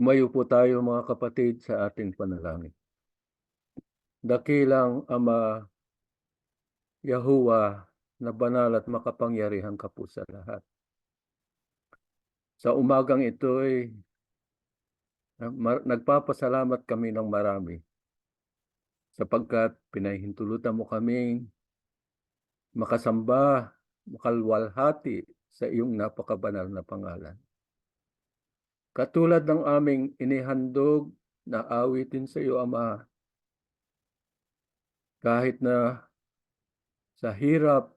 Tumayo po tayo mga kapatid sa ating panalangin. Dakilang Ama Yahuwa na banal at makapangyarihan ka po sa lahat. Sa umagang ito ay nagpapasalamat kami ng marami sapagkat pinahintulutan mo kaming makasamba, makalwalhati sa iyong napakabanal na pangalan. Katulad ng aming inihandog na awitin sa iyo, Ama, kahit na sa hirap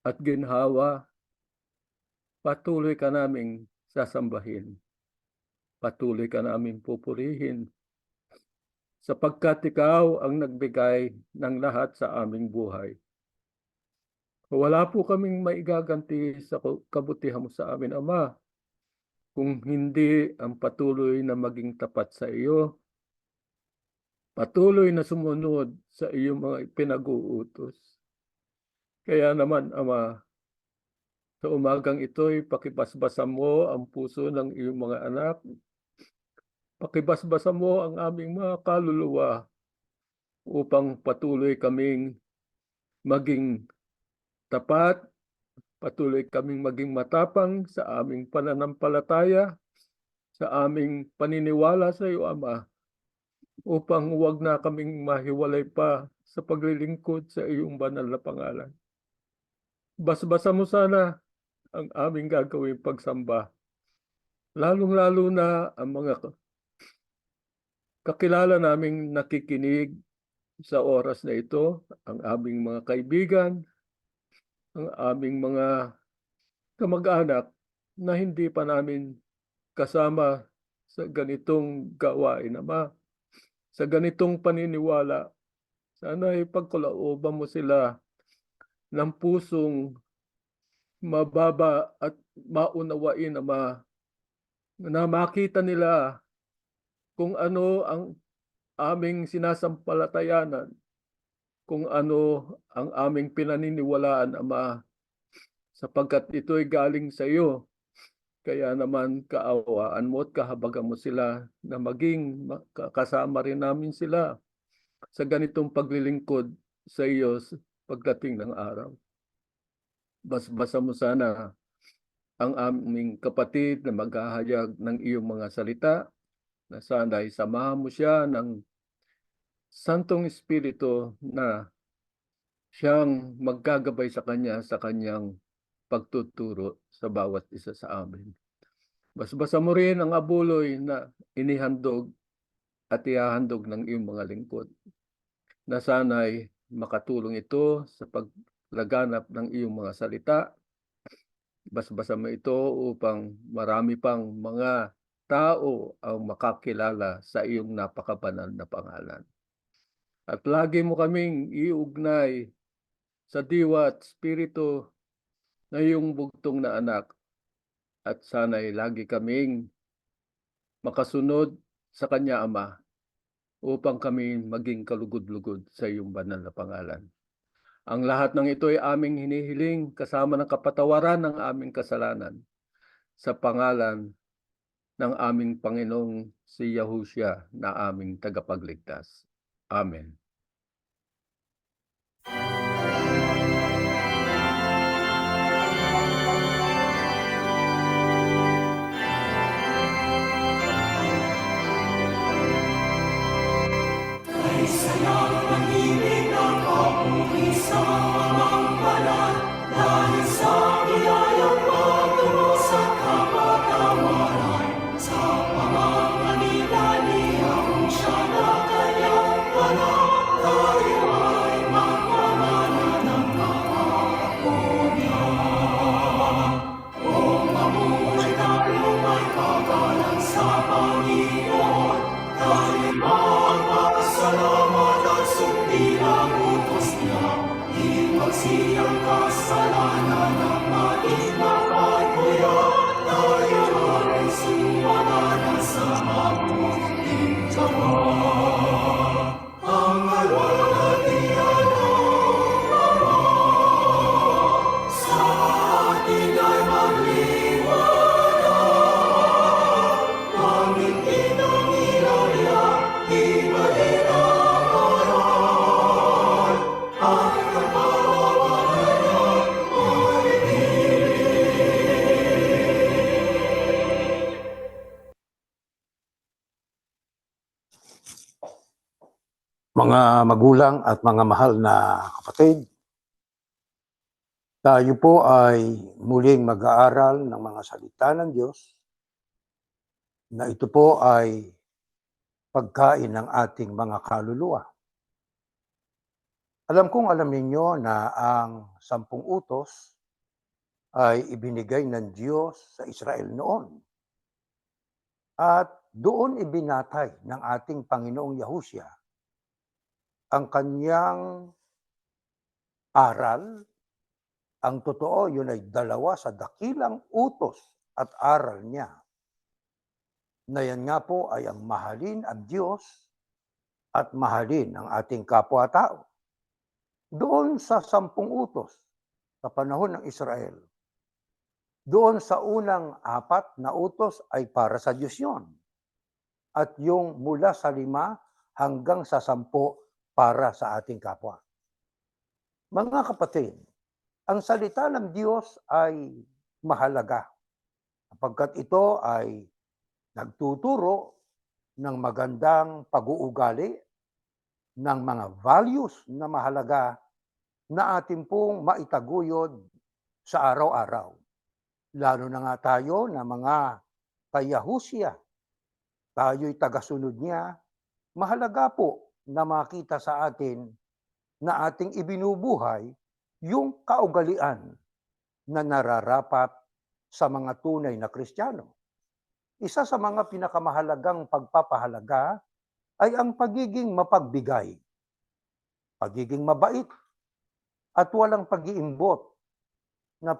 at ginhawa, patuloy ka naming sasambahin. Patuloy ka naming pupurihin sapagkat ikaw ang nagbigay ng lahat sa aming buhay. Wala po kaming maigaganti sa kabutihan mo sa amin, Ama, kung hindi ang patuloy na maging tapat sa iyo, patuloy na sumunod sa iyong mga pinag-uutos. Kaya naman, Ama, sa umagang ito'y pakibasbasan mo ang puso ng iyong mga anak. Pakibasbasan mo ang aming mga kaluluwa upang patuloy kaming maging tapat, patuloy kaming maging matapang sa aming pananampalataya, sa aming paniniwala sa iyo, Ama, upang huwag na kaming mahiwalay pa sa paglilingkod sa iyong banal na pangalan. Basbasan mo sana ang aming gagawing pagsamba, lalong-lalo na ang mga kakilala naming nakikinig sa oras na ito, ang aming mga kaibigan, ang aming mga kamag-anak na hindi pa namin kasama sa ganitong gawain, Ama, sa ganitong paniniwala. Sana ipagkalooban mo sila ng pusong mababa at maunawain, Ama, na makita nila kung ano ang aming sinasampalatayanan, kung ano ang aming pinaniniwalaan, Ama, sapagkat ito'y galing sa iyo. Kaya naman kaawaan mo at kahabagan mo sila na maging kasama rin namin sila sa ganitong paglilingkod sa iyo pagdating ng araw. Basbasa mo sana ang aming kapatid na maghahayag ng iyong mga salita, na sana'y samahan mo siya ng Santong Espiritu na siyang maggagabay sa kanya sa kanyang pagtuturo sa bawat isa sa amin. Basbasa mo rin ang abuloy na inihandog at ihahandog ng iyong mga lingkod, na sana'y makatulong ito sa paglaganap ng iyong mga salita. Basbasa mo ito upang marami pang mga tao ang makakilala sa iyong napakabanal na pangalan. At lagi mo kaming iugnay sa diwa at spirito na iyong bugtong na anak, at sana'y lagi kaming makasunod sa kanya, Ama, upang kami maging kalugod-lugod sa iyong banal na pangalan. Ang lahat ng ito ay aming hinihiling kasama ng kapatawaran ng aming kasalanan sa pangalan ng aming Panginoong si Yahushua na aming tagapagligtas. Amen. Sa atin ay magliwanag, Mga magulang at mga mahal na kapatid, tayo po ay muling mag-aaral ng mga salita ng Diyos na ito po ay pagkain ng ating mga kaluluwa. Alam kong alam ninyo na ang 10 utos ay ibinigay ng Diyos sa Israel noon. At doon ibinatay ng ating Panginoong Yahushua ang kanyang aral. Ang totoo, yun ay 2 sa dakilang utos at aral niya. Na yan nga po ay ang mahalin ang Diyos at mahalin ang ating kapwa-tao. Doon sa 10 utos sa panahon ng Israel, doon sa unang 4 na utos ay para sa Diyos yun. At yung mula sa 5 hanggang sa 10 para sa ating kapwa. Mga kapatid, ang salita ng Diyos ay mahalaga sapagkat ito ay nagtuturo ng magandang pag-uugali, ng mga values na mahalaga na atin pong maitaguyod sa araw-araw. Lalo na nga tayo na mga kayahusya, tayo'y tagasunod niya, mahalaga po na makita sa atin na ating ibinubuhay yung kaugalian na nararapat sa mga tunay na Kristiyano. Isa sa mga pinakamahalagang pagpapahalaga ay ang pagiging mapagbigay, pagiging mabait, at walang pag-iimbot na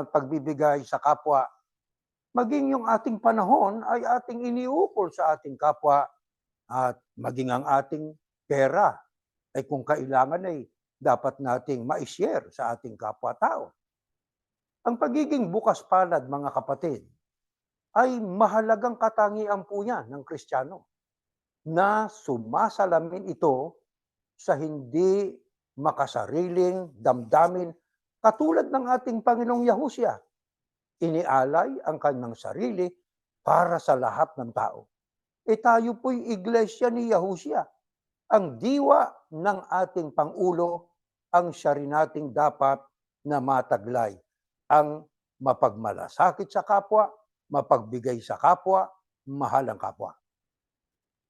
pagbibigay sa kapwa. Maging yung ating panahon ay ating iniukol sa ating kapwa at maging ang ating pera ay kung kailangan ay dapat nating ma-share sa ating kapwa-tao. Ang pagiging bukas palad, mga kapatid, ay mahalagang katangian po yan ng Kristiyano na sumasalamin ito sa hindi makasariling damdamin katulad ng ating Panginoong Yahushua. Inialay ang kanyang sarili para sa lahat ng tao. Tayo po'y iglesia ni Yahushua. Ang diwa ng ating Pangulo, ang siya rin nating dapat na mataglay. Ang mapagmalasakit sa kapwa, mapagbigay sa kapwa, mahal ang kapwa.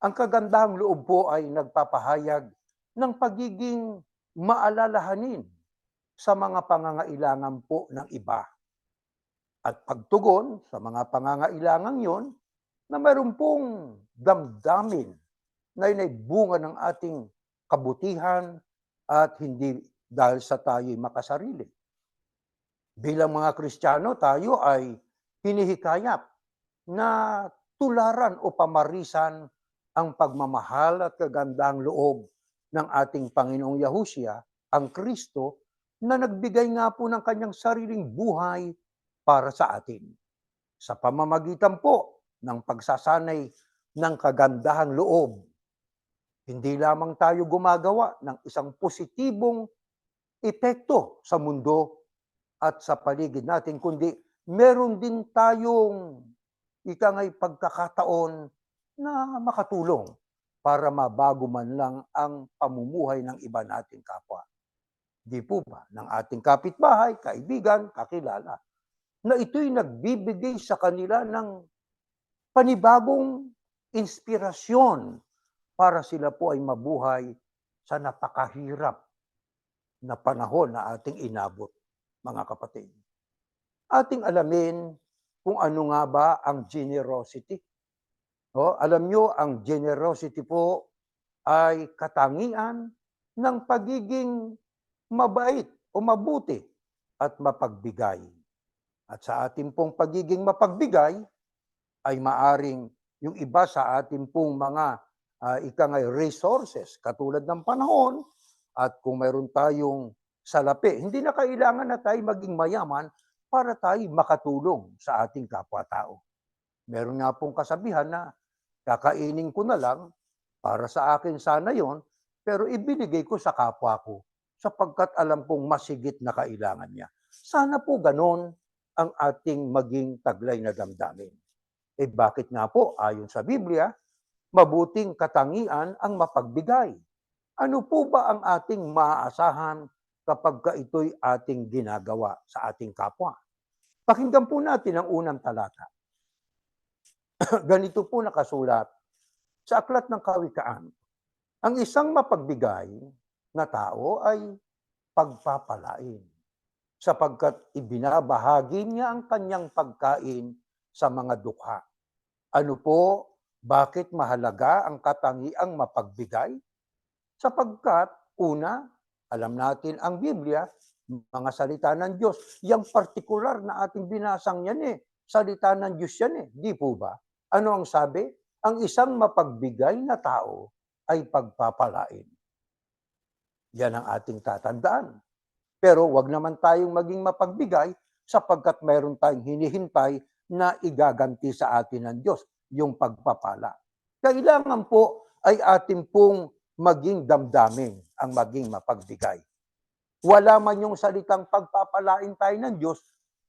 Ang kagandahang loob po ay nagpapahayag ng pagiging maalalahanin sa mga pangangailangan po ng iba. At pagtugon sa mga pangangailangan yon na mayroon pong damdamin na bunga ng ating kabutihan at hindi dahil sa tayo'y makasarili. Bilang mga Kristiyano, tayo ay hinihikayat na tularan o pamarisan ang pagmamahal at kagandahang loob ng ating Panginoong Yahushua, ang Kristo, na nagbigay nga po ng kanyang sariling buhay para sa atin. Sa pamamagitan po ng pagsasanay ng kagandahang loob, hindi lamang tayo gumagawa ng isang positibong epekto sa mundo at sa paligid natin, kundi meron din tayong pagkakataon na makatulong para mabago man lang ang pamumuhay ng iba nating kapwa. Di po ba ng ating kapitbahay, kaibigan, kakilala, na ito'y nagbibigay sa kanila ng panibagong inspirasyon para sila po ay mabuhay sa napakahirap na panahon na ating inabot, mga kapatid. Ating alamin kung ano nga ba ang generosity. Alam nyo, ang generosity po ay katangian ng pagiging mabait o mabuti at mapagbigay. At sa ating pong pagiging mapagbigay ay maaring yung iba sa ating pong mga resources katulad ng panahon at kung mayroon tayong salapi, hindi na kailangan na tayo maging mayaman para tayo makatulong sa ating kapwa-tao. Meron nga pong kasabihan na kakainin ko na lang, para sa akin sana yon, pero ibinigay ko sa kapwa ko sapagkat alam kong masigit na kailangan niya. Sana po ganon ang ating maging taglay na damdamin. Bakit nga po, ayon sa Biblia, mabuting katangian ang mapagbigay. Ano po ba ang ating maaasahan kapag ito'y ating ginagawa sa ating kapwa? Pakinggan po natin ang unang talata. Ganito po nakasulat sa Aklat ng Kawikaan. Ang isang mapagbigay na tao ay pagpapalain, sapagkat ibinabahagi niya ang kanyang pagkain sa mga dukha. Ano po, bakit mahalaga ang katangiang mapagbigay? Sapagkat, una, alam natin ang Biblia, mga salita ng Diyos. Yang partikular na ating binasang yan salita ng Diyos yan Di po ba? Ano ang sabi? Ang isang mapagbigay na tao ay pagpapalain. Yan ang ating tatandaan. Pero wag naman tayong maging mapagbigay sapagkat mayroon tayong hinihintay na igaganti sa atin ng Diyos, yung pagpapala. Kailangan po ay atin pong maging damdamin ang maging mapagbigay. Wala man yung salitang pagpapalain tayo ng Diyos,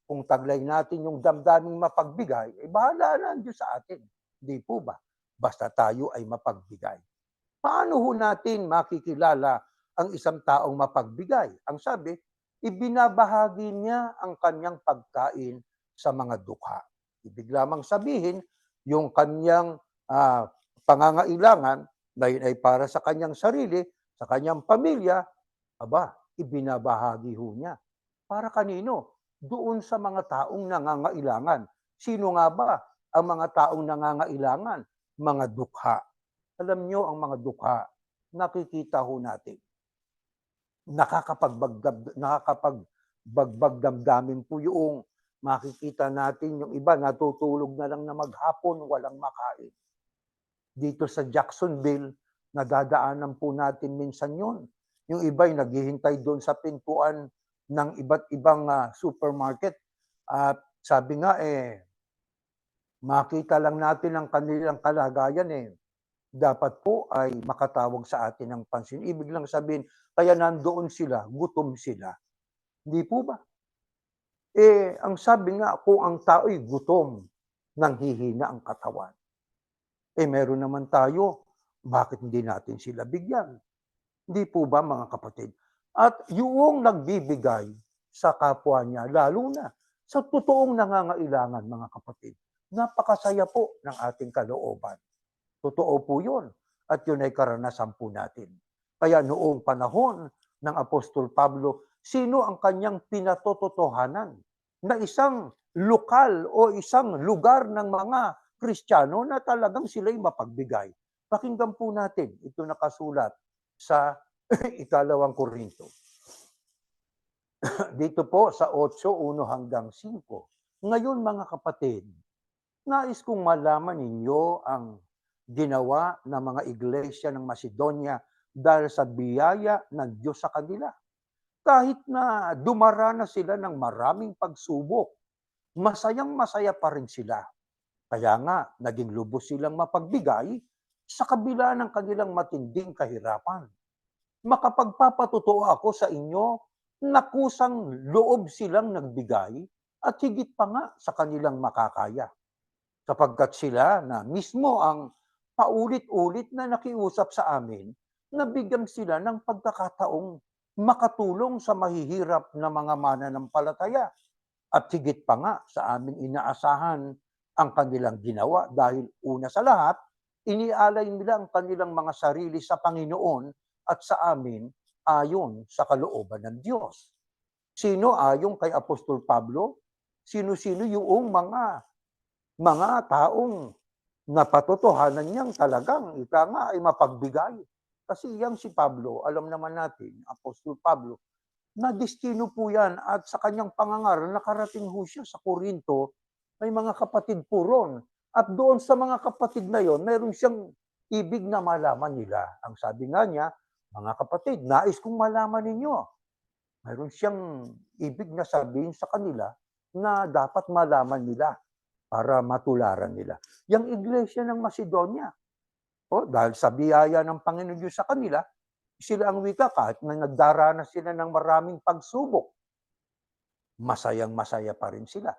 kung taglay natin yung damdaming mapagbigay, bahala na ang Diyos sa atin. Di po ba? Basta tayo ay mapagbigay. Paano ho natin makikilala ang isang taong mapagbigay? Ang sabi, ibinabahagi niya ang kanyang pagkain sa mga dukha. Ibig lamang sabihin, yung kanyang pangangailangan na yun ay para sa kanyang sarili, sa kanyang pamilya, ibinabahagi ho niya. Para kanino? Doon sa mga taong nangangailangan. Sino nga ba ang mga taong nangangailangan? Mga dukha. Alam nyo, ang mga dukha, nakikita ho natin. Nakakapagbagbag damdamin po yung makikita natin yung iba natutulog na lang na maghapon, walang makain. Dito sa Jacksonville, nadadaanan po natin minsan yun. Yung iba'y naghihintay doon sa pintuan ng iba't ibang supermarket. At sabi nga makita lang natin ang kanilang kalagayan dapat po ay makatawag sa atin ng pansin. Ibig lang sabihin, kaya nandoon sila, gutom sila. Hindi po ba? Ang sabi nga, kung ang tao'y gutom, nanghihina ang katawan. Meron naman tayo, bakit hindi natin sila bigyan? Hindi po ba, mga kapatid? At yung nagbibigay sa kapwa niya, lalo na sa totoong nangangailangan, mga kapatid, napakasaya po ng ating kalooban. Totoo po yun. At yun ay karanasan po natin. Kaya noong panahon ng Apostol Pablo, sino ang kanyang pinatototohanan na isang lokal o isang lugar ng mga Kristiyano na talagang sila'y mapagbigay? Pakinggan po natin. Ito nakasulat sa ikalawang Korinto. Dito po sa 8:1-5. Ngayon, mga kapatid, nais kong malaman ninyo ang ginawa ng mga iglesia ng Macedonia dahil sa biyaya ng Diyos sa kanila. Kahit na dumaranas sila ng maraming pagsubok, masayang-masaya pa rin sila. Kaya nga, naging lubos silang mapagbigay sa kabila ng kanilang matinding kahirapan. Makapagpapatotoo ako sa inyo na kusang loob silang nagbigay at higit pa nga sa kanilang makakaya. Sapagkat sila na mismo ang paulit-ulit na nakiusap sa amin na bigyan sila ng pagkakataong makatulong sa mahihirap na mga mananampalataya. At higit pa nga sa aming inaasahan ang kanilang ginawa dahil una sa lahat, inialay nila ang kanilang mga sarili sa Panginoon at sa amin ayon sa kalooban ng Diyos. Sino ayon kay Apostol Pablo? Sino-sino yung mga taong napatotohanan niyang talagang ika nga ay mapagbigay. Kasi yan si Pablo, alam naman natin, Apostol Pablo, na destino po yan at sa kanyang pangangaral, nakarating ho siya sa Korinto, may mga kapatid po ron. At doon sa mga kapatid na yon, mayroon siyang ibig na malaman nila. Ang sabi nga niya, mga kapatid, nais kong malaman ninyo. Mayroon siyang ibig na sabihin sa kanila na dapat malaman nila para matularan nila. Yang iglesia ng Macedonia, dahil sa biyaya ng Panginoon Diyos sa kanila, sila ang wika kahit na nagdaranas sila ng maraming pagsubok. Masayang-masaya pa rin sila.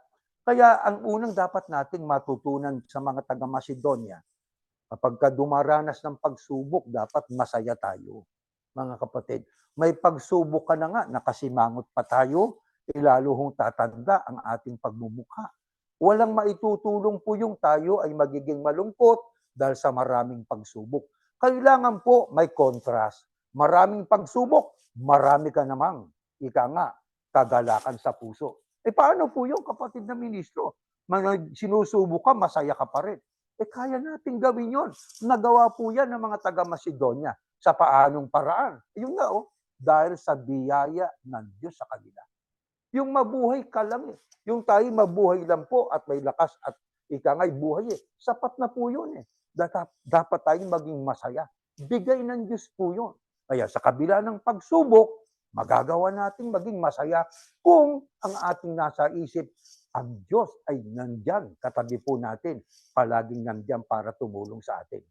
Kaya ang unang dapat nating matutunan sa mga taga-Macedonia, Kapag dumaranas ng pagsubok, dapat masaya tayo, mga kapatid. May pagsubok ka na nga, nakasimangot pa tayo, lalo hong tatanda ang ating pagmumukha. Walang maitutulong po yung tayo ay magiging malungkot dahil sa maraming pagsubok. Kailangan po may contrast. Maraming pagsubok, marami ka namang, ika nga, kagalakan sa puso. Paano po yung kapatid na ministro? Sinusubok ka, masaya ka pa rin. Kaya natin gawin yon. Nagawa po yan ng mga taga-Macedonia. Sa paanong paraan? Yun nga, dahil sa biyaya ng Diyos sa kanila. Yung mabuhay ka lang eh. Yung tayo mabuhay lang po at may lakas at ikangay buhay eh. Sapat na po yun eh. Dapat tayong maging masaya. Bigay ng Diyos po yun. Kaya sa kabila ng pagsubok, magagawa natin maging masaya kung ang ating nasa isip, ang Diyos ay nandyan, katabi po natin, palaging nandyan para tumulong sa atin.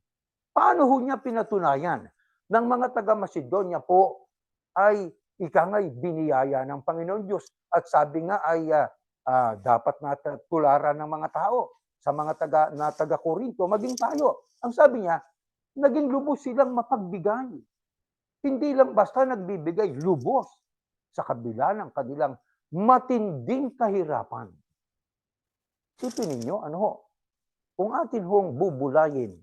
Paano ho niya pinatunayan? Ng mga taga-Macedonia po ay ikangay biniyaya ng Panginoon Diyos at sabi nga ay dapat natularan ng mga tao sa mga taga-Korinto, maging tayo. Ang sabi niya, naging lubos silang mapagbigay. Hindi lang basta nagbibigay, lubos sa kabila ng kanilang matinding kahirapan. Sipin ninyo, kung atin hong bubulayin,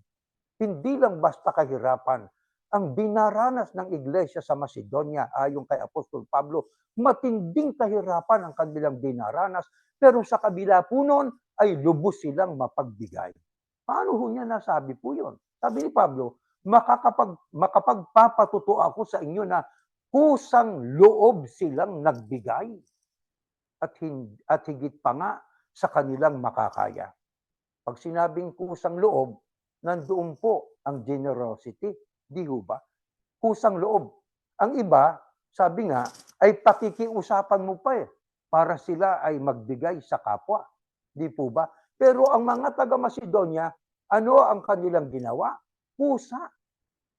hindi lang basta kahirapan, ang dinaranas ng iglesia sa Macedonia ayon kay Apostol Pablo, matinding kahirapan ang kanilang dinaranas, pero sa kabila po nun ay lubos silang mapagbigay. Paano ho niya nasabi po yun? Sabi ni Pablo, makapagpapatuto ako sa inyo na kusang loob silang nagbigay at higit pa nga sa kanilang makakaya. Pag sinabing kusang loob, nandoon po ang generosity. Di ho ba? Kusang loob. Ang iba, sabi nga, ay pakikiusapan mo pa eh, para sila ay magbigay sa kapwa. Di po ba? Pero ang mga taga-Macedonia, ano ang kanilang ginawa? Kusa.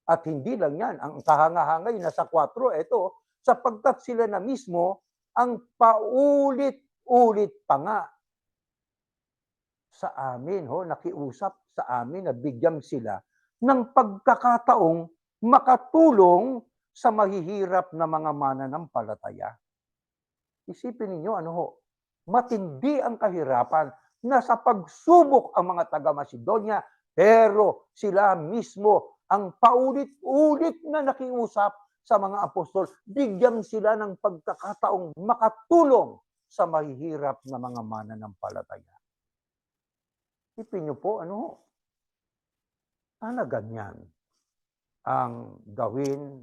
At hindi lang yan, ang kahangahangay na sa 4, ito, sapagkat sila na mismo ang paulit-ulit pa nga sa amin, nakiusap sa amin na bigyan sila ng pagkakataong makatulong sa mahihirap na mga mananampalataya. Isipin ninyo, matindi ang kahirapan na sa pagsubok ang mga taga-Macedonia, pero sila mismo ang paulit-ulit na nakiusap sa mga apostol, bigyan sila ng pagkakataong makatulong sa mahihirap na mga mananampalataya. Isipin nyo po, sana ganyan ang gawin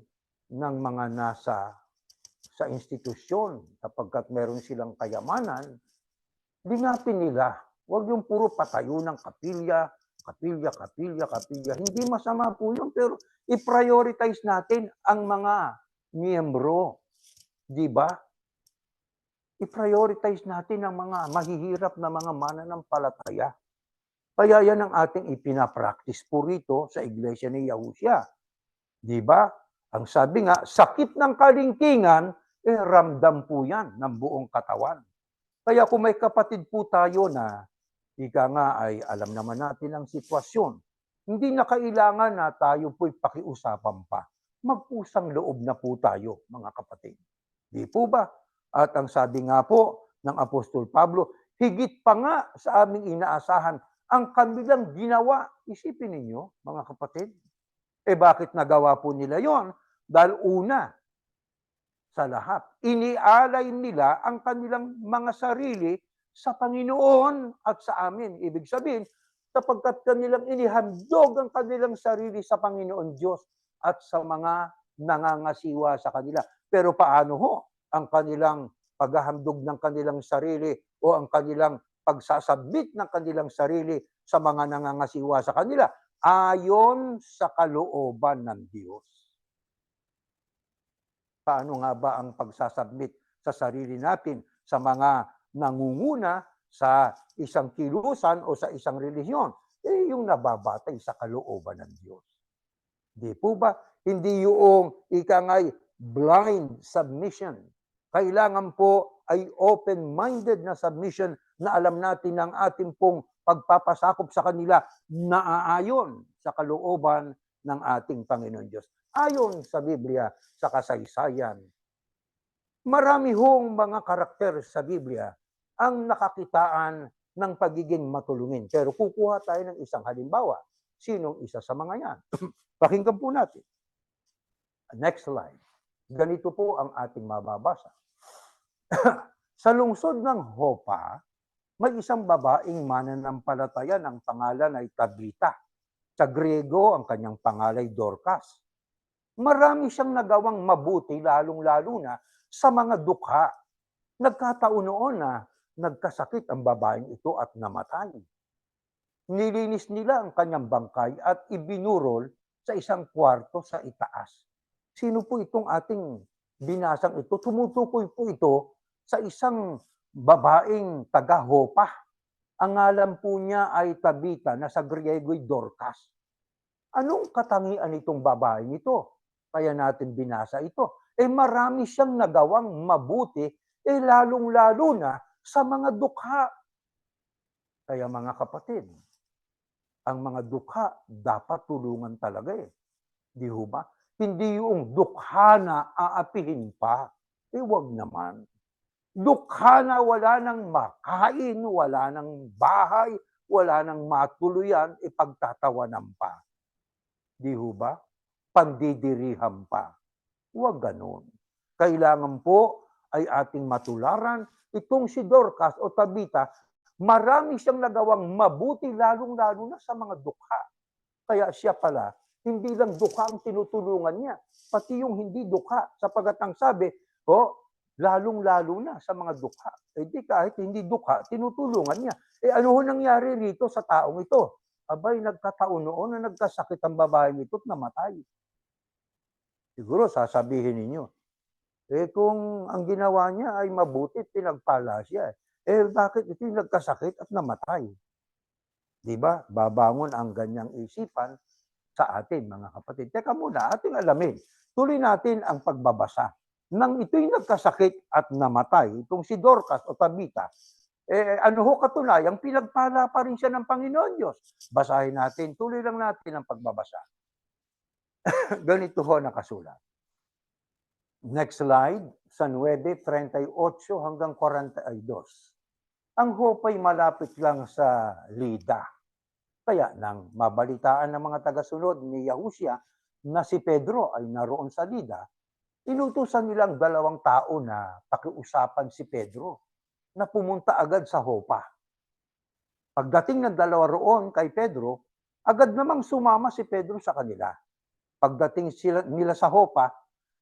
ng mga nasa sa institusyon sapagkat meron silang kayamanan, lingapin nila. Huwag yung puro patayo ng kapilya. Hindi masama po yun, pero i-prioritize natin ang mga miyembro. Di ba? I-prioritize natin ang mga mahihirap na mga mananampalataya. Kaya yan ang ating ipinapractice po rito sa iglesia ni Yahushua. Di ba? Ang sabi nga, sakit ng kalingkingan, ramdam po yan ng buong katawan. Kaya kung may kapatid po tayo na, ika nga ay alam naman natin ang sitwasyon, hindi na kailangan na tayo po'y pakiusapan pa. Magpusang loob na po tayo, mga kapatid. Di po ba? At ang sabi nga po ng Apostol Pablo, higit pa nga sa aming inaasahan, ang kanilang ginawa. Isipin ninyo, mga kapatid, bakit nagawa po nila yon? Dahil una, sa lahat, inialay nila ang kanilang mga sarili sa Panginoon at sa amin. Ibig sabihin, sapagkat kanilang inihandog ang kanilang sarili sa Panginoon Diyos at sa mga nangangasiwa sa kanila. Pero paano ho ang kanilang paghahandog ng kanilang sarili o ang kanilang pagsasabit ng kanilang sarili sa mga nangangasiwa sa kanila ayon sa kalooban ng Diyos? Paano nga ba ang pagsasubmit sa sarili natin sa mga nangunguna sa isang kilusan o sa isang relihiyon? Yung nababatay sa kalooban ng Diyos. Di po ba? Hindi yung ikangay blind submission. Kailangan po ay open-minded na submission na alam natin ng ating pong pagpapasakop sa kanila naaayon sa kalooban ng ating Panginoon Diyos. Ayon sa Biblia, sa kasaysayan, marami hong mga karakter sa Biblia ang nakakitaan ng pagiging matulungin. Pero kukuha tayo ng isang halimbawa. Sinong isa sa mga yan? Pakinggan po natin. Next slide. Ganito po ang ating mababasa. Sa lungsod ng Hopa, may isang babaeng mananampalataya ng pangalan ay Tabita. Sa Griego, ang kanyang pangalan ay Dorcas. Marami siyang nagawang mabuti, lalong-lalo na sa mga dukha. Nagkataon noon na nagkasakit ang babaeng ito at namatay. Nilinis nila ang kanyang bangkay at ibinurol sa isang kwarto sa itaas. Sino po itong ating binasang ito? Tumutukoy po ito sa isang babaeng taga-Hopa. Ang ngalan po niya ay Tabita, na sa Griego'y Dorcas. Anong katangian itong babaeng ito? Kaya natin binasa ito. Marami siyang nagawang mabuti, lalong-lalo na sa mga dukha. Kaya mga kapatid, ang mga dukha dapat tulungan talaga Di ho ba? Hindi yung dukha na aapihin pa. Wag naman. Dukha na wala nang makain, wala nang bahay, wala nang matuluyan, ipagtatawanan pa. Di ho ba? Pandidirihan pa. Huwag ganun. Kailangan po ay ating matularan itong si Dorcas o Tabita, marami siyang nagawang mabuti, lalong-lalo na sa mga dukha. Kaya siya pala, hindi lang dukha ang tinutulungan niya, pati yung hindi dukha, sapagat ang sabi, lalong-lalo na sa mga dukha. Di kahit hindi dukha, tinutulungan niya. Ano ho nangyari rito sa taong ito? Abay, nagkataon noon na nagkasakit ang babaeng ito at namatay. Siguro sasabihin ninyo, kung ang ginawa niya ay mabuti, pinagpala siya. Bakit ito yung nagkasakit at namatay? Di ba? Babangon ang ganyang isipan sa atin, mga kapatid. Teka muna, ating alamin. Tuloy natin ang pagbabasa. Nang ito'y nagkasakit at namatay, itong si Dorcas o Tabita, ano ho katunayang pinagpala pa rin siya ng Panginoon Diyos. Basahin natin, tuloy lang natin ang pagbabasa. Ganito ho nakasulat. Next slide, sa 9:38 hanggang 42. Ang Hopa'y malapit lang sa Lida. Kaya nang mabalitaan ng mga tagasunod ni Yahusia na si Pedro ay naroon sa Lida, inutusan nilang 2 tao na pakiusapan si Pedro na pumunta agad sa Hopa. Pagdating ng 2 roon kay Pedro, agad namang sumama si Pedro sa kanila. Pagdating nila sa Hopa,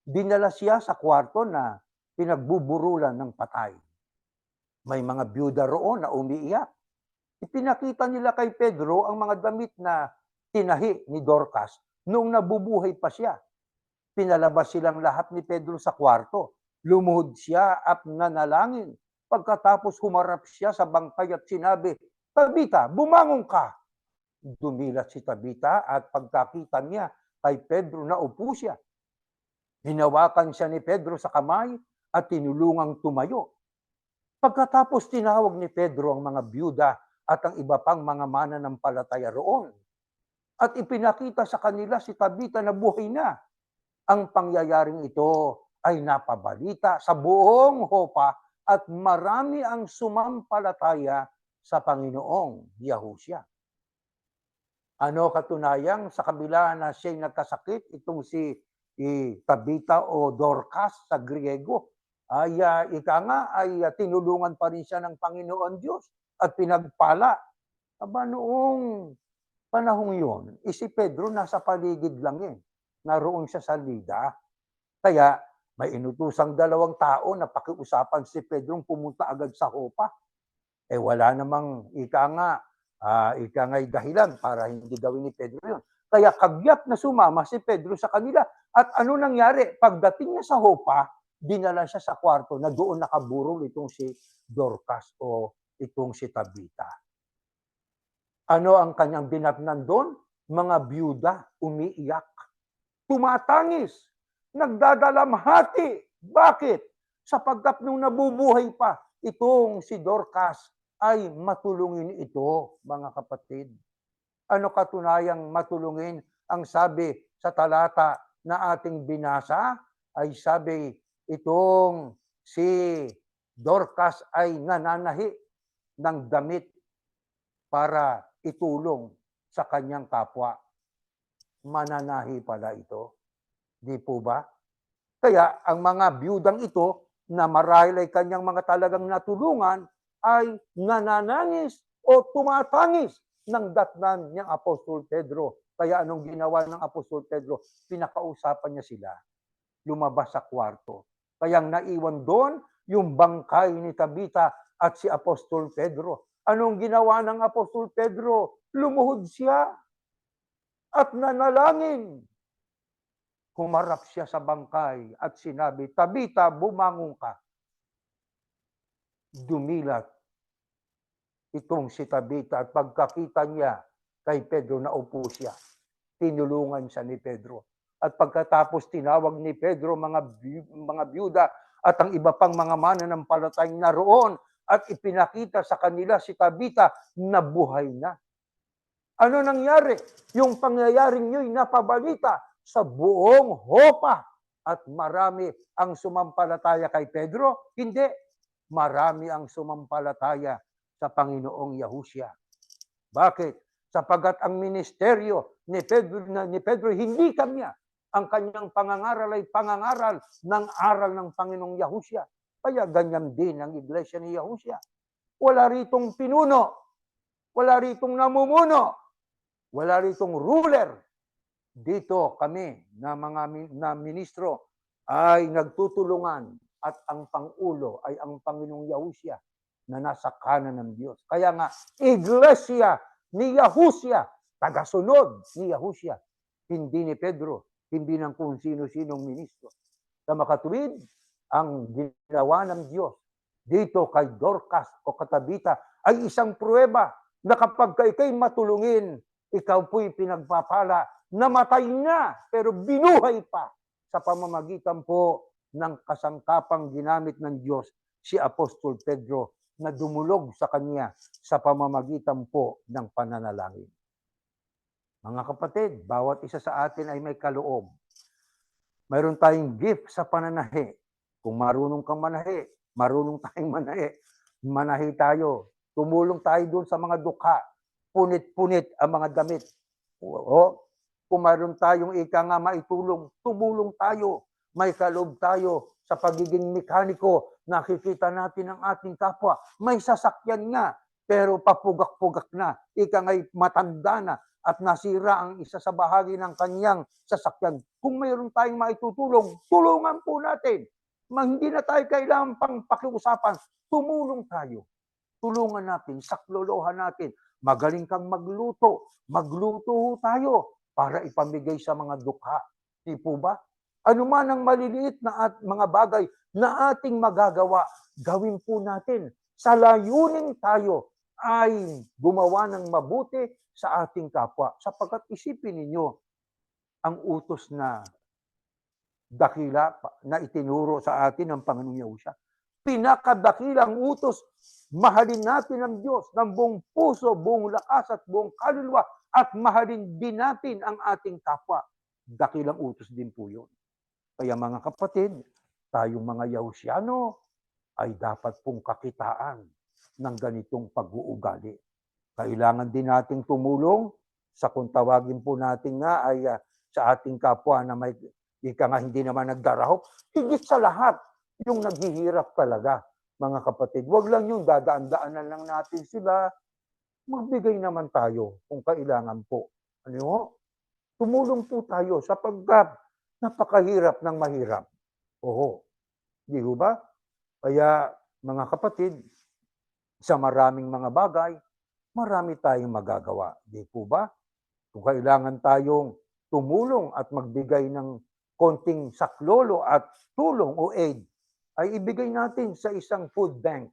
dinala siya sa kwarto na pinagbuburulan ng patay. May mga byuda roon na umiiyak. Ipinakita nila kay Pedro ang mga damit na tinahi ni Dorcas noong nabubuhay pa siya. Pinalabas silang lahat ni Pedro sa kwarto. Lumuhod siya at nanalangin. Pagkatapos humarap siya sa bangkay at sinabi, Tabita, bumangon ka! Dumilat si Tabita at pagkakita niya kay Pedro na upo siya. Hinawakan siya ni Pedro sa kamay at tinulungang tumayo. Pagkatapos tinawag ni Pedro ang mga byuda at ang iba pang mga mananampalataya roon. At ipinakita sa kanila si Tabita na buhay na. Ang pangyayaring ito ay napabalita sa buong Hopa at marami ang sumampalataya sa Panginoong Yahusia. Ano katunayang sa kabila na siya'y nagkasakit, itong si Tabita o Dorcas sa Griego, ay tinulungan pa rin siya ng Panginoon Diyos at pinagpala. Noong panahong yun, si Pedro nasa paligid lang naroon siya sa Lida. Kaya may inutusang 2 tao na pakiusapan si Pedro pumunta agad sa Hopa. Wala namang ikanga'y dahilan para hindi gawin ni Pedro yun. Kaya kagyat na sumama si Pedro sa kanila. At ano nangyari? Pagdating niya sa Hopa, dinala siya sa kwarto na doon nakaburol itong si Dorcas o itong si Tabita. Ano ang kanyang dinatnan doon? Mga byuda umiiyak. Tumatangis. Nagdadalamhati. Bakit? Sapagkat nung nabubuhay pa itong si Dorcas ay matulungin ito, mga kapatid. Ano katunayang matulungin? Ang sabi sa talata na ating binasa ay sabi itong si Dorcas ay nananahi ng damit para itulong sa kanyang kapwa. Mananahi pala ito. Di po ba? Kaya ang mga biyudang ito na marahil ay kanyang mga talagang natulungan ay nananangis o tumatangis ng datnan niyang Apostol Pedro. Kaya anong ginawa ng Apostol Pedro? Pinakausapan niya sila. Lumabas sa kwarto. Kayang naiwan doon yung bangkay ni Tabita at si Apostol Pedro. Anong ginawa ng Apostol Pedro? Lumuhod siya at nanalangin. Humarap siya sa bangkay at sinabi, Tabita, bumangon ka. Dumilat itong si Tabita at pagkakita niya kay Pedro, naupo siya. Tinulungan siya ni Pedro. At pagkatapos tinawag ni Pedro mga byuda at ang iba pang mga mananampalatay naroon at ipinakita sa kanila si Tabita na buhay na. Ano nangyari? Yung pangyayaring yun napabalita sa buong Hopa at marami ang sumampalataya kay Pedro? Hindi. Marami ang sumampalataya sa Panginoong Yahushua. Bakit? Sapagat ang ministeryo ni Pedro hindi kanya. Ang kanyang pangangaral ay pangangaral ng aral ng Panginoong Yahushua. Kaya ganyan din ang iglesia ni Yahushua. Wala ritong pinuno. Wala ritong namumuno. Wala ritong ruler. Dito kami na na ministro ay nagtutulungan at ang pangulo ay ang Panginoong Yahushua na nasa kanan ng Diyos. Kaya nga, iglesia ni Yahushua, tagasunod ni Yahushua, hindi ni Pedro, hindi ng kung sino-sinong ministro. Sa makatuwid, ang ginawa ng Diyos dito kay Dorcas o Tabita ay isang pruweba na kapag ikay matulungin, ikaw po'y pinagpapala, namatay na pero binuhay pa sa pamamagitan po ng kasangkapang ginamit ng Diyos si Apostol Pedro na dumulog sa kanya sa pamamagitan po ng pananalangin. Mga kapatid, bawat isa sa atin ay may kaloob. Mayroon tayong gift sa pananahi. Kung marunong kang manahi, marunong tayong manahi. Manahi tayo. Tumulong tayo doon sa mga dukha. Punit-punit ang mga damit. O, kung mayroon tayong ika nga maitulong, tumulong tayo. May kaloob tayo sa pagiging mekaniko. Nakikita natin ang ating kapwa. May sasakyan nga, pero papugak-pugak na. Ika nga'y matanda na at nasira ang isa sa bahagi ng kanyang sasakyan. Kung mayroon tayong maitutulong, tulungan po natin. Hindi na tayo kailangan pang pakiusapan. Tumulong tayo. Tulungan natin, saklolohan natin. Magaling kang magluto. Magluto tayo para ipamigay sa mga dukha. Di po ba? Ano man ang maliliit na mga bagay na ating magagawa, gawin po natin. Sa layunin tayo ay gumawa ng mabuti sa ating kapwa. Sapagkat isipin ninyo ang utos na dakila na itinuro sa atin ng Panginoong Yahushua. Pinakadakilang utos, mahalin natin ang Diyos ng buong puso, buong lakas at buong kaluluwa at mahalin din natin ang ating kapwa. Dakilang utos din po yun. Kaya mga kapatid, tayong mga Yahusiano ay dapat pong kakitaan ng ganitong pag-uugali. Kailangan din nating tumulong sa kung tawagin po natin nga ay sa ating kapwa na may ika nga hindi naman nagdarahop. Higit sa lahat, yung naghihirap talaga, mga kapatid. Huwag lang yung dadaan-daanan lang natin sila. Magbigay naman tayo kung kailangan po. Ano? Tumulong po tayo sapagkat napakahirap ng mahirap. Oo. Di ba? Kaya mga kapatid, sa maraming mga bagay, marami tayong magagawa. Di po ba? Kung kailangan tayong tumulong at magbigay ng konting saklolo at tulong o aid, ay ibigay natin sa isang food bank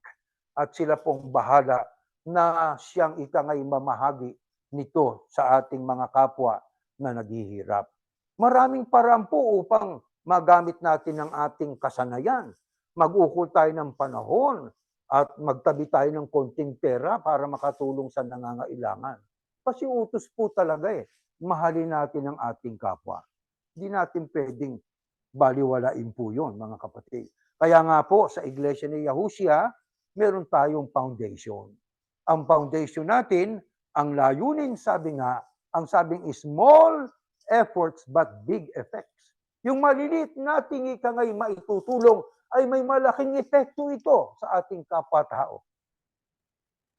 at sila pong bahala na siyang ikangay mamahagi nito sa ating mga kapwa na naghihirap. Maraming paraan po upang magamit natin ang ating kasanayan. Mag-ukol tayo ng panahon at magtabi tayo ng konting pera para makatulong sa nangangailangan. Kasi utos po talaga mahalin natin ang ating kapwa. Hindi natin pwedeng baliwalain po yun, mga kapatid. Kaya nga po, sa Iglesia ni Yahushua, meron tayong foundation. Ang foundation natin, ang layunin, sabi nga, ang sabing is small efforts but big effects. Yung maliliit nating ikangay maitutulong ay may malaking epekto ito sa ating kapwa-tao.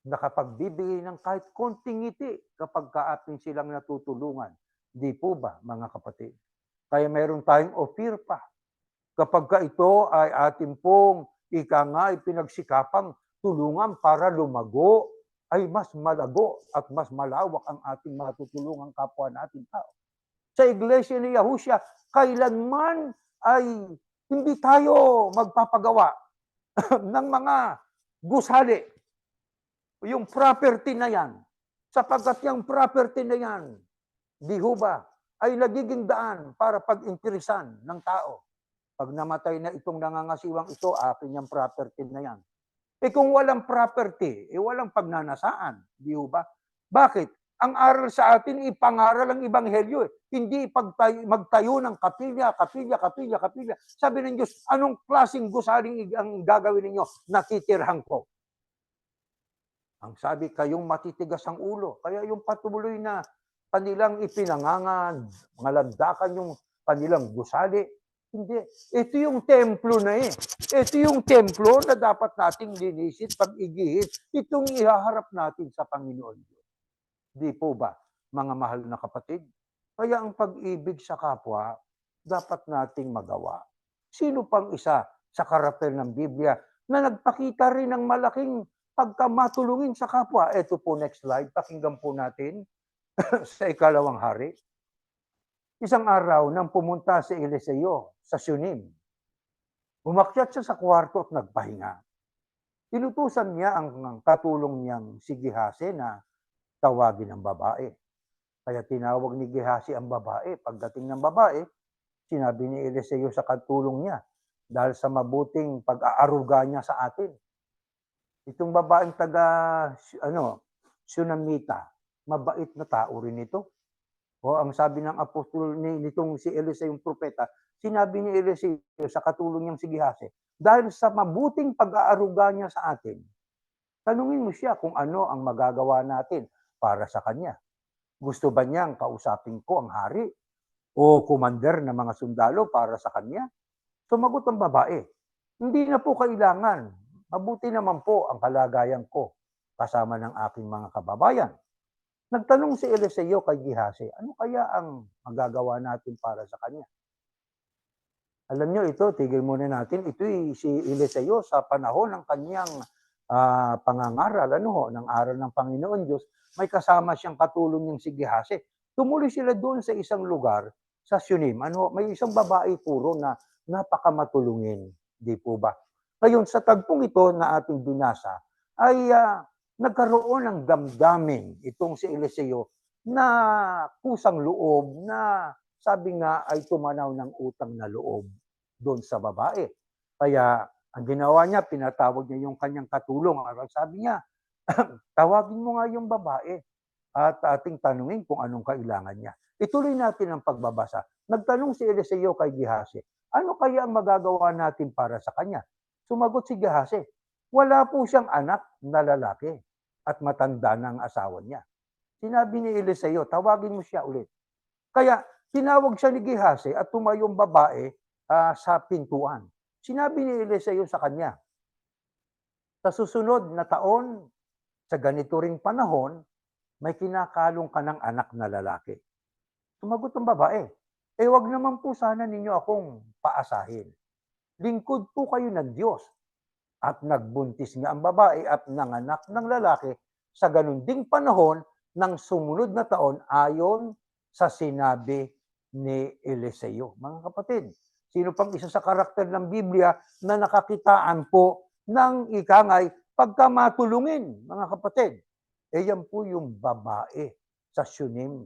Nakapagbibigay ng kahit konting ngiti kapag kaating silang natutulungan. Di po ba, mga kapatid? Kaya meron tayong offer pa. Kapag ka ito ay ating pong pinagsikapang tulungan para lumago, ay mas malago at mas malawak ang ating matutulungan kapwa natin tao. Sa Iglesia ni Yahushua, kailanman ay hindi tayo magpapagawa ng mga gusali. Yung property na yan, sapagkat yung property na yan, di ho ba, ay nagiging daan para pag-interesan ng tao. Pag namatay na itong nangangasiwang ito, akin yung property na yan. Kung walang property, walang pagnanasaan. Di ba? Bakit? Ang aral sa atin, ipangaral ang Ebanghelyo. Hindi magtayo ng kapilya. Sabi ng Diyos, anong klaseng gusaling ang gagawin ninyo? Natitirhan ko. Ang sabi, kayong matitigas ang ulo. Kaya yung patuloy na kanilang ipinangangad, ngalandakan yung kanilang gusali, hindi. Ito yung templo na Ito yung templo na dapat nating linisin, pag-igihin. Itong ihaharap natin sa Panginoon Diyos. Di po ba, mga mahal na kapatid? Kaya ang pag-ibig sa kapwa, dapat nating magawa. Sino pang isa sa karakter ng Biblia na nagpakita rin ng malaking pagkamatulungin sa kapwa? Ito po, next slide. Pakinggan po natin sa ikalawang hari. Isang araw nang pumunta si Eliseo sa Shunem, umakyat siya sa kwarto at nagpahinga. Inutusan niya ang katulong niyang si Gehasi na tawagin ang babae. Kaya tinawag ni Gehasi ang babae. Pagdating ng babae, sinabi ni Eliseo sa katulong niya, dahil sa mabuting pag-aaruga niya sa atin. Itong babaeng Shunamita, mabait na tao rin ito. O ang sabi ng apostol nitong si Eliseo yung propeta, sinabi ni Eliseo sa katulong niyang si Gehasi, dahil sa mabuting pag-aaruga niya sa atin, tanungin mo siya kung ano ang magagawa natin para sa kanya. Gusto ba niyang kausapin ko ang hari o kumander ng mga sundalo para sa kanya? Sumagot ang babae, hindi na po kailangan. Mabuti naman po ang kalagayan ko kasama ng aking mga kababayan. Nagtanong si Eliseo kay Gehasi, ano kaya ang magagawa natin para sa kanya? Alam nyo ito, tigil muna natin, ito si Eliseo sa panahon ng kanyang pangangaral, ng aral ng Panginoon Diyos, may kasama siyang katulong niyang si Gehasi. Tumuloy sila doon sa isang lugar, sa Shunem. May isang babae puro na napakamatulungin, di po ba? Ngayon, sa tagpong ito na ating binasa, ay nagkaroon ng damdamin itong si Eliseo na kusang loob na sabi nga ay tumanaw ng utang na loob doon sa babae. Kaya ang ginawa niya, pinatawag niya yung kanyang katulong. Sabi niya, tawagin mo nga yung babae at ating tanungin kung anong kailangan niya. Ituloy natin ang pagbabasa. Nagtanong si Eliseo kay Gehasi, ano kaya ang magagawa natin para sa kanya? Sumagot si Gehasi, wala po siyang anak na lalaki at matanda na ang asawa niya. Sinabi ni Eliseo, tawagin mo siya ulit. Kaya tinawag siya ni Gehasi at tumayong babae sa pintuan. Sinabi ni Eliseo sa kanya, sa susunod na taon, sa ganito ring panahon, may kinakalong ka ng anak na lalaki. Sumagot ang babae, wag naman po sana ninyo akong paasahin. Lingkod po kayo ng Diyos. At nagbuntis nga ang babae at nanganak ng lalaki sa ganun ding panahon ng sumunod na taon ayon sa sinabi ni Eliseo. Mga kapatid, sino pang isa sa karakter ng Biblia na nakakitaan po ng ikangay pagkamatulungin, mga kapatid? Yan po yung babae sa Shunem.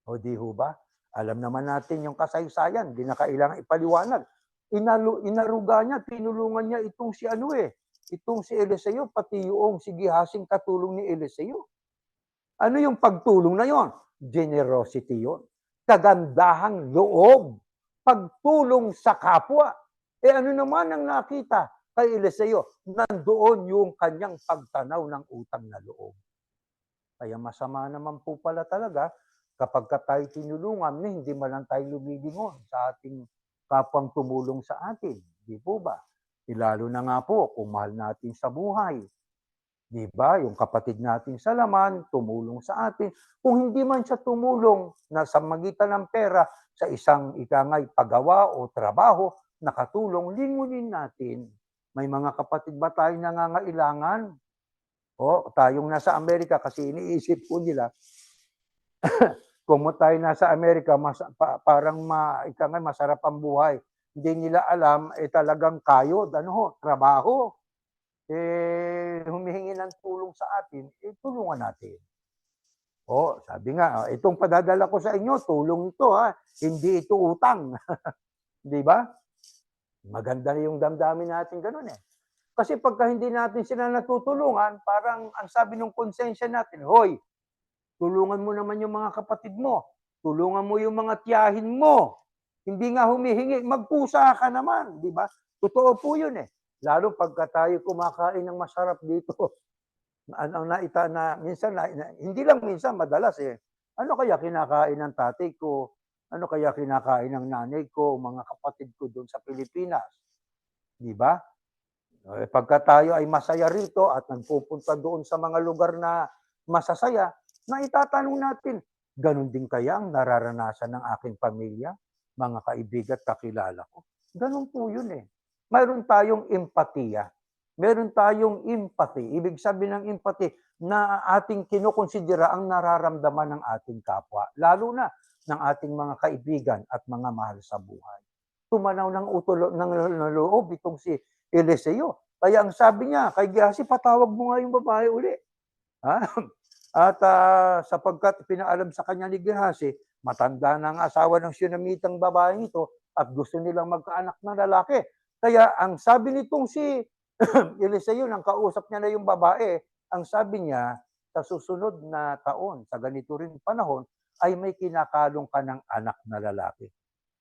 O di ho ba? Alam naman natin yung kasaysayan, di na kailangan ipaliwanag. Inaruga niya, tinulungan niya itong si itong si Eliseo, pati yung si Gehazing katulong ni Eliseo. Ano yung pagtulong na yon? Generosity yon. Kagandahang loob. Pagtulong sa kapwa. Ano naman ang nakita kay Eliseo? Nandoon yung kanyang pagtanaw ng utang na loob. Kaya masama naman po pala talaga kapag tayo tinulungan, hindi man lang tayo lumilingon sa ating kapwang tumulong sa atin. Di po ba? Lalo na nga po kung mahal natin sa buhay. Di ba? Yung kapatid natin sa laman, tumulong sa atin. Kung hindi man siya tumulong na sa magitan ng pera sa isang ikangay paggawa o trabaho, nakatulong, lingunin natin. May mga kapatid ba tayong nangangailangan? O, tayong nasa Amerika kasi iniisip po nila, kung tayo nasa Amerika, parang ikangay masarap ang buhay. Hindi nila alam, talagang kayod, trabaho. Humihingi ng tulong sa atin, tulungan natin. Sabi nga, itong padadala ko sa inyo, tulong ito ha, hindi ito utang. Di ba? Maganda na yung damdamin natin ganun eh. Kasi pagka hindi natin sila natutulungan, parang ang sabi ng konsensya natin, hoy, tulungan mo naman yung mga kapatid mo, tulungan mo yung mga tiyahin mo, hindi nga humihingi, magpusa ka naman, di ba? Totoo po yun eh. Lalo pagka tayo kumakain ng masarap dito, minsan, hindi lang minsan, madalas eh. Ano kaya kinakain ng tatay ko? Ano kaya kinakain ng nanay ko, mga kapatid ko doon sa Pilipinas? Di ba? Pagka tayo ay masaya rito at nagpupunta doon sa mga lugar na masasaya, na itatanong natin, ganun din kaya ang nararanasan ng aking pamilya, mga kaibigan at kakilala ko? Ganun po yun eh. Mayroon tayong empatiya. Meron tayong empathy. Ibig sabihin ng empathy na ating kinukonsidera ang nararamdaman ng ating kapwa, lalo na ng ating mga kaibigan at mga mahal sa buhay. Tumanaw ng loob itong si Eliseo. Kaya ang sabi niya, kay Gehazi, patawag mo nga yung babae uli. At sapagkat pinaalam sa kanya ni Gehazi, matanda na ang asawa ng Shunamitang babaeng ito at gusto nilang magkaanak ng lalaki. Kaya ang sabi nitong si Eliseo, nang kausap niya na yung babae, ang sabi niya, sa susunod na taon, sa ganito rin panahon, ay may kinakalong ka ng anak na lalaki.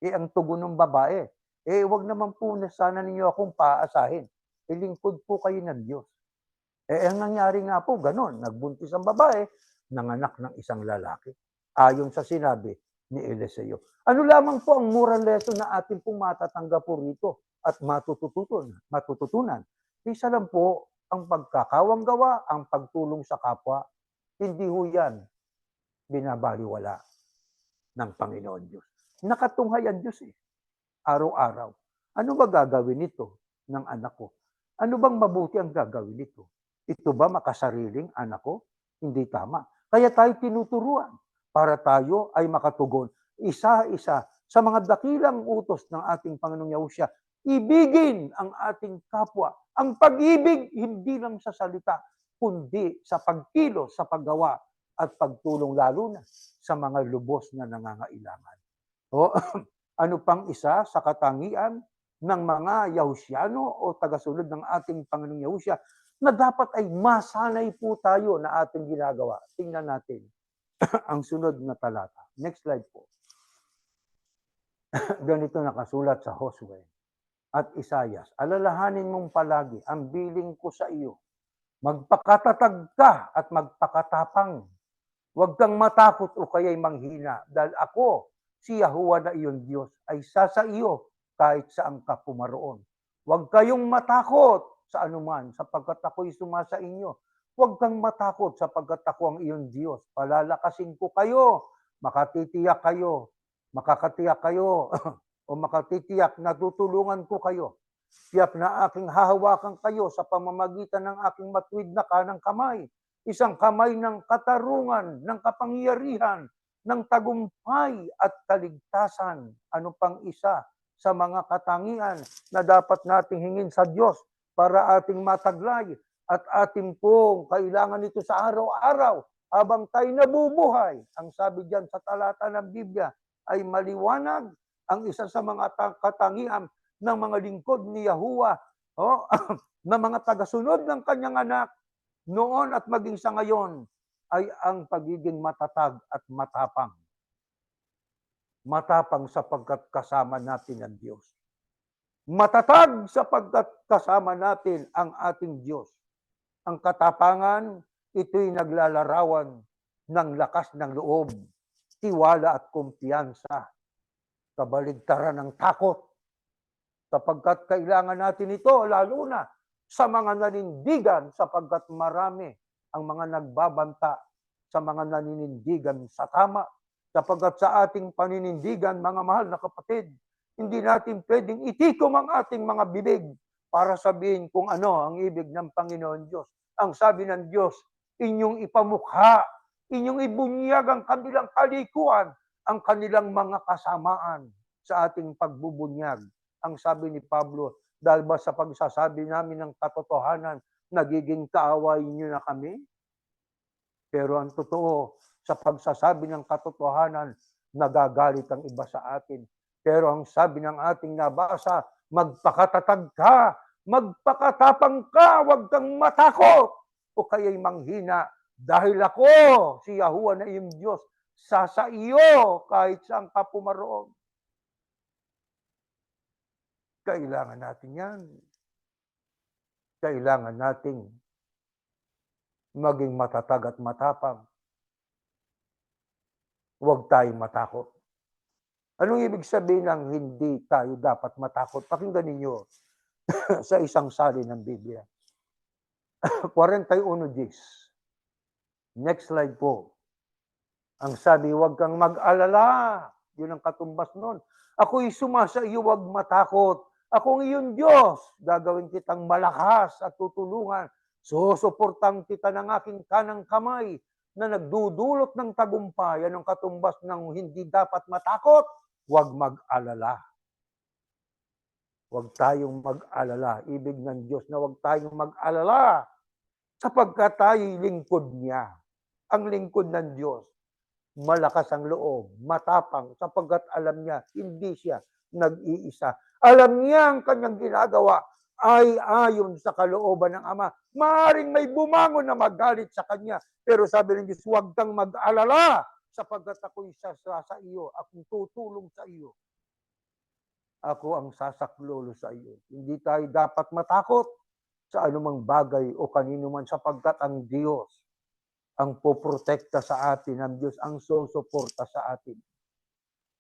Ang tugon ng babae, wag naman po na sana ninyo akong paasahin. Lingkod po kayo ng Diyos. Ang nangyari nga po, ganon. Nagbuntis ang babae, nanganak ng isang lalaki. Ayon sa sinabi ni Eliseo. Ano lamang po ang moral lesson na atin pong matatanggap po rito at matututunan? Isa lang po ang pagkakawang gawa, ang pagtulong sa kapwa. Hindi ho yan binabaliwala ng Panginoon Diyos. Nakatunghayan Diyos eh. Araw-araw. Ano ba gagawin nito ng anak ko? Ano bang mabuti ang gagawin nito? Ito ba makasariling anak ko? Hindi tama. Kaya tayo tinuturuan para tayo ay makatugon isa-isa sa mga dakilang utos ng ating Panginoong Yahushua. Ibigin ang ating kapwa. Ang pag-ibig hindi lang sa salita, kundi sa pagkilos, sa paggawa at pagtulong lalo na sa mga lubos na nangangailangan. Ano pang isa sa katangian ng mga Yahusyano o tagasunod ng ating Panginoong Yahushua na dapat ay masanay po tayo na ating ginagawa. Tingnan natin ang sunod na talata. Next slide po. Ganito nakasulat sa Josue at Isaias. Alalahanin mong palagi ang biling ko sa iyo. Magpakatatag ka at magpakatapang. Huwag kang matakot o kaya'y manghina dahil ako, si Yahuwah na iyong Diyos, ay sa iyo kahit saan ka pumaroon. Huwag kayong matakot sa anuman sapagkat ako'y sumasa inyo. Huwag kang matakot sapagkat ako ang iyong Diyos. Palalakasin ko kayo, makatitiyak kayo, makakatiyak kayo, o makatitiyak na tutulungan ko kayo. Tiyak na aking hahawakan kayo sa pamamagitan ng aking matuwid na kanang kamay. Isang kamay ng katarungan, ng kapangyarihan, ng tagumpay at kaligtasan. Ano pang isa sa mga katangian na dapat nating hingin sa Diyos para ating mataglay at ating pong kailangan nito sa araw-araw habang tayo nabubuhay. Ang sabi diyan sa talata ng Biblia ay maliwanag ang isa sa mga katangian ng mga lingkod ni Yahuwah O, na mga tagasunod ng kanyang anak noon at maging sa ngayon ay ang pagiging matatag at matapang. Matapang sapagkat kasama natin ang Diyos. Matatag sapagkat kasama natin ang ating Diyos. Ang katapangan, ito'y naglalarawan ng lakas ng loob, tiwala at kumpiyansa, kabaligtaran ng takot, sapagkat kailangan natin ito lalo na sa mga nanindigan sapagkat marami ang mga nagbabanta sa mga naninindigan sa tama. Sapagkat sa ating paninindigan, mga mahal na kapatid, hindi natin pwedeng itikom ang ating mga bibig para sabihin kung ano ang ibig ng Panginoon Diyos. Ang sabi ng Diyos, inyong ipamukha, inyong ibunyag ang kanilang kalikuan, ang kanilang mga kasamaan sa ating pagbubunyag. Ang sabi ni Pablo, dahil ba sa pagsasabi namin ng katotohanan, nagiging kaaway niyo na kami? Pero ang totoo, sa pagsasabi ng katotohanan, nagagalit ang iba sa atin. Pero ang sabi ng ating nabasa, magpakatatag ka, magpakatapang ka, huwag kang matakot, o kaya'y manghina, dahil ako, si Yahuwah na iyong Diyos, sa iyo kahit saan ka pumaroon. Kailangan natin yan. Kailangan nating maging matatag at matapang. Huwag tayong matakot. Anong ibig sabihin ng hindi tayo dapat matakot? Pakinggan ninyo sa isang salin ng Biblia. 41:10. Next slide po. Ang sabi, huwag kang mag-alala. Yun ang katumbas nun. Ako'y sumasa iyo, huwag matakot. Ako ang iyong Diyos. Gagawin kitang malakas at tutulungan. Susuportang kita ng aking kanang kamay na nagdudulot ng tagumpay. Anong katumbas ng hindi dapat matakot? Huwag mag-alala. Huwag tayong mag-alala. Ibig ng Diyos na huwag tayong mag-alala sapagkat tayo'y lingkod niya. Ang lingkod ng Diyos, malakas ang loob, matapang, sapagkat alam niya, hindi siya nag-iisa. Alam niya ang kanyang ginagawa ay ayon sa kalooban ng Ama. Maaring may bumangon na magalit sa kanya, pero sabi ng Diyos, huwag kang mag-alala, sapagkat ako'y sa iyo, akong tutulong sa iyo. Ako ang sasaklolo sa iyo. Hindi tayo dapat matakot sa anumang bagay o kanino man, sapagkat ang Diyos ang poprotekta sa atin, ang Diyos ang susuporta sa atin.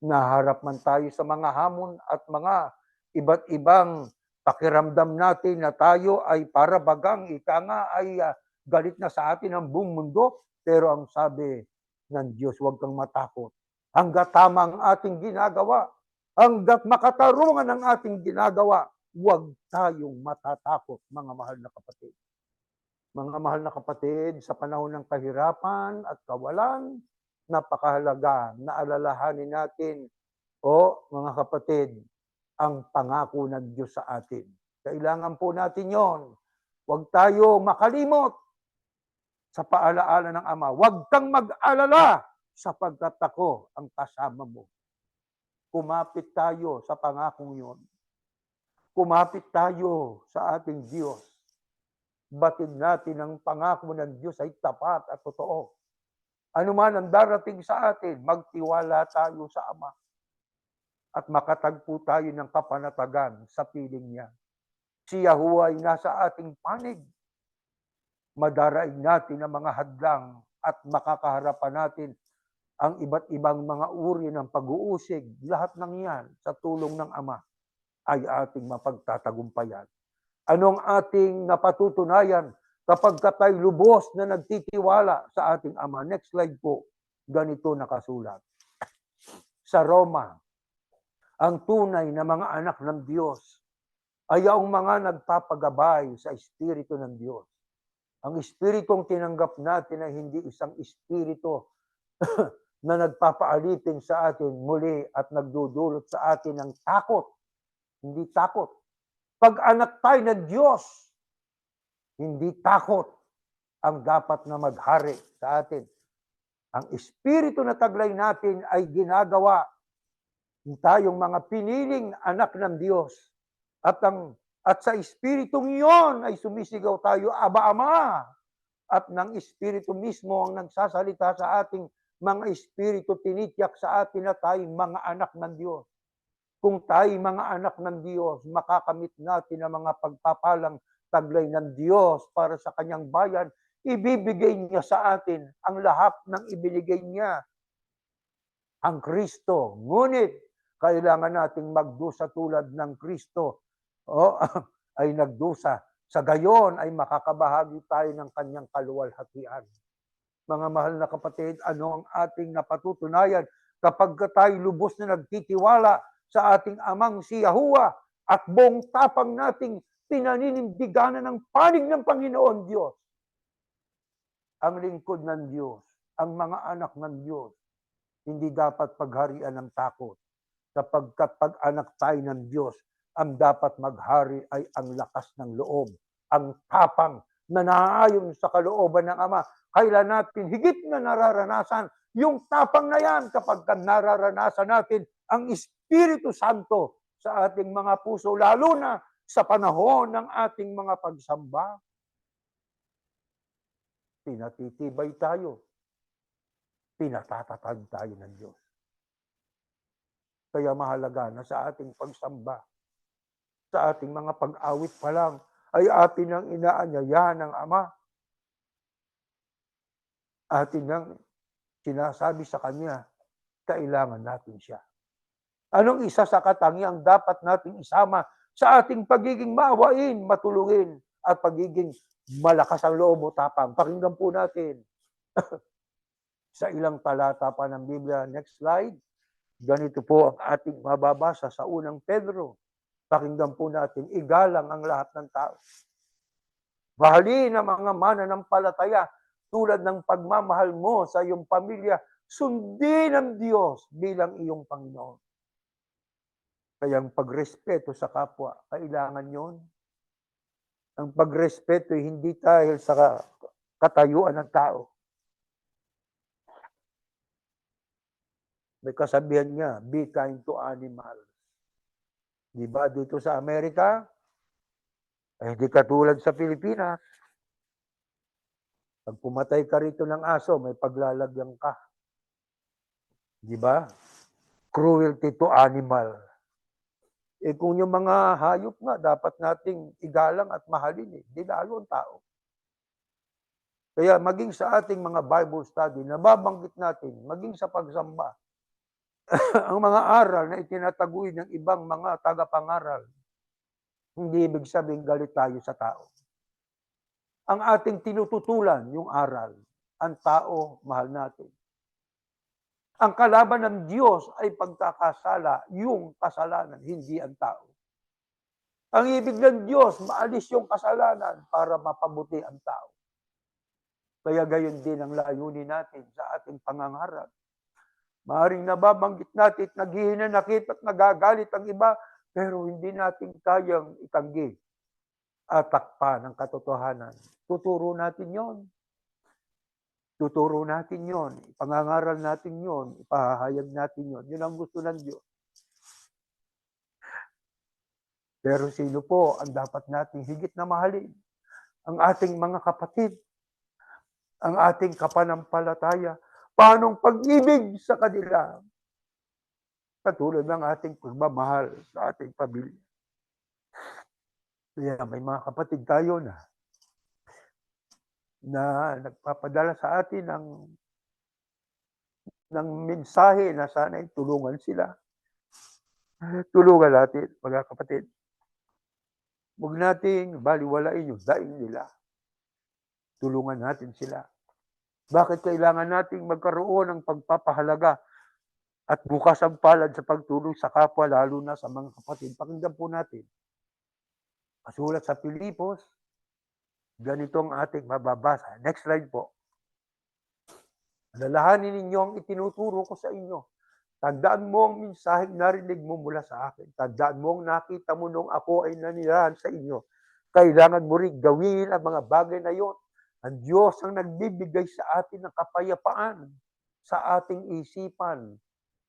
Naharap man tayo sa mga hamon at mga iba't ibang pakiramdam natin na tayo ay para bagang ika nga ay galit na sa atin ang buong mundo, pero ang sabi ng Diyos, huwag kang matakot. Hanggat tama ang ating ginagawa, hanggat makatarungan ang ating ginagawa, huwag tayong matatakot, mga mahal na kapatid. Mga mahal na kapatid, sa panahon ng kahirapan at kawalan, napakahalaga na alalahanin natin, mga kapatid, ang pangako ng Diyos sa atin. Kailangan po natin yon. Huwag tayo makalimot sa paalaala ng Ama. Huwag kang mag-alala sapagkat ako ang kasama mo. Kumapit tayo sa pangakong yon. Kumapit tayo sa ating Diyos. Batid natin ang pangako ng Diyos ay tapat at totoo. Ano man ang darating sa atin, magtiwala tayo sa Ama. At makatagpo tayo ng kapanatagan sa piling niya. Si Yahuwah ay nasa ating panig. Madaraig natin ang mga hadlang at makakaharapan natin ang iba't ibang mga uri ng pag-uusig. Lahat ng yan sa tulong ng Ama ay ating mapagtatagumpayan. Anong ating napatutunayan kapag tayo lubos na nagtitiwala sa ating Ama? Next slide po. Ganito nakasulat. Sa Roma, ang tunay na mga anak ng Diyos ay ang mga nagpapagabay sa Espiritu ng Diyos. Ang Espiritong tinanggap natin ay hindi isang Espiritu na nagpapaalipin sa atin muli at nagdudulot sa atin ng takot. Hindi takot. Pag anak tayo ng Diyos, hindi takot ang dapat na maghari sa atin. Ang Espiritu na taglay natin ay ginagawa tayong mga piniling anak ng Diyos. At ang At sa Espiritong iyon ay sumisigaw tayo, Aba, Ama. At ng Espiritu mismo ang nagsasalita sa ating mga espiritu, tinitiyak sa atin na tayo mga anak ng Diyos. Kung tayo mga anak ng Diyos, makakamit natin ang mga pagpapalang taglay ng Diyos para sa kanyang bayan. Ibibigay niya sa atin ang lahat ng ibinigay niya, ang Kristo. Ngunit, kailangan nating magdusa tulad ng Kristo. O, ay nagdusa. Sa gayon ay makakabahagi tayo ng kanyang kaluwalhatian. Mga mahal na kapatid, ano ang ating napatutunayan kapag tayo lubos na nagtitiwala sa ating amang si Yahuwah at buong tapang nating pinaninindiganan ng panig ng Panginoon Diyos? Ang lingkod ng Diyos, ang mga anak ng Diyos, hindi dapat pagharian ng takot. Sapagkat pag-anak tayo ng Diyos, ang dapat maghari ay ang lakas ng loob, ang tapang na naaayon sa kalooban ng Ama. Kailan natin higit na nararanasan yung tapang na yan kapag nararanasan natin ang Espiritu Santo sa ating mga puso, lalo na sa panahon ng ating mga pagsamba. Pinatitibay tayo, pinatatatag tayo ng Diyos. Kaya mahalaga na sa ating pagsamba, sa ating mga pag-awit pa lang, ay atin ang inaanyayahan ng Ama. Atin ang sinasabi sa Kanya, kailangan natin siya. Anong isa sa katangiang dapat nating isama sa ating pagiging maawain, matulungin, at pagiging malakas ang loob o tapang? Pakinggan po natin sa ilang talata pa ng Biblia. Next slide. Ganito po ang ating mababasa sa unang Pedro. Pakinggan po natin, igalang ang lahat ng tao. Mahalin ang mga mananampalataya tulad ng pagmamahal mo sa iyong pamilya. Sundin ang Diyos bilang iyong Panginoon. Kaya ang pagrespeto sa kapwa, kailangan yon. Ang pagrespeto hindi dahil sa katayuan ng tao. May kasabihan niya, be kind to animals. Di ba dito sa Amerika, ay hindi katulad sa Pilipinas. Pag pumatay ka rito ng aso, may paglalagyan ka. Di ba? Cruelty to animal. Kung yung mga hayop nga, dapat nating igalang at mahalin. Di lalo ang tao. Kaya maging sa ating mga Bible study, nababanggit natin, maging sa pagsamba, ang mga aral na itinataguyod ng ibang mga tagapangaral, hindi ibig sabihin galit tayo sa tao. Ang ating tinututulan, yung aral, ang tao, mahal natin. Ang kalaban ng Diyos ay pagkakasala, yung kasalanan, hindi ang tao. Ang ibig ng Diyos, maalis yung kasalanan para mapabuti ang tao. Kaya gayon din ang layunin natin sa ating pangangaral. Maaring nababanggit natin, naghihinanakit at nagagalit ang iba, pero hindi natin kayang itanggi at takpan ang katotohanan. Tuturo natin yon. Tuturo natin yon. Ipangangaral natin yon. Ipahahayag natin yon. Yun ang gusto ng Diyos. Pero sino po ang dapat nating higit na mahalin? Ang ating mga kapatid, ang ating kapanampalataya. Paanong pag-ibig sa kanila? Katulad ng ating pagmamahal sa ating pamilya. Kaya may mga kapatid tayo na nagpapadala sa atin ng mensahe na sana'y tulungan sila. Tulungan natin, mga kapatid. Huwag nating baliwalain yung daing nila. Tulungan natin sila. Bakit kailangan nating magkaroon ng pagpapahalaga at bukas ang palad sa pagtulong sa kapwa, lalo na sa mga kapatid? Pakinggan po natin. Masulat sa Pilipos, ganito ang ating mababasa. Next slide po. Alalahanin ninyo ang itinuturo ko sa inyo. Tandaan mo ang mensaheng narinig mo mula sa akin. Tandaan mo ang nakita mo nung ako ay nanirahan sa inyo. Kailangan mo rin gawin ang mga bagay na yon. Ang Diyos ang nagbibigay sa atin ng kapayapaan sa ating isipan.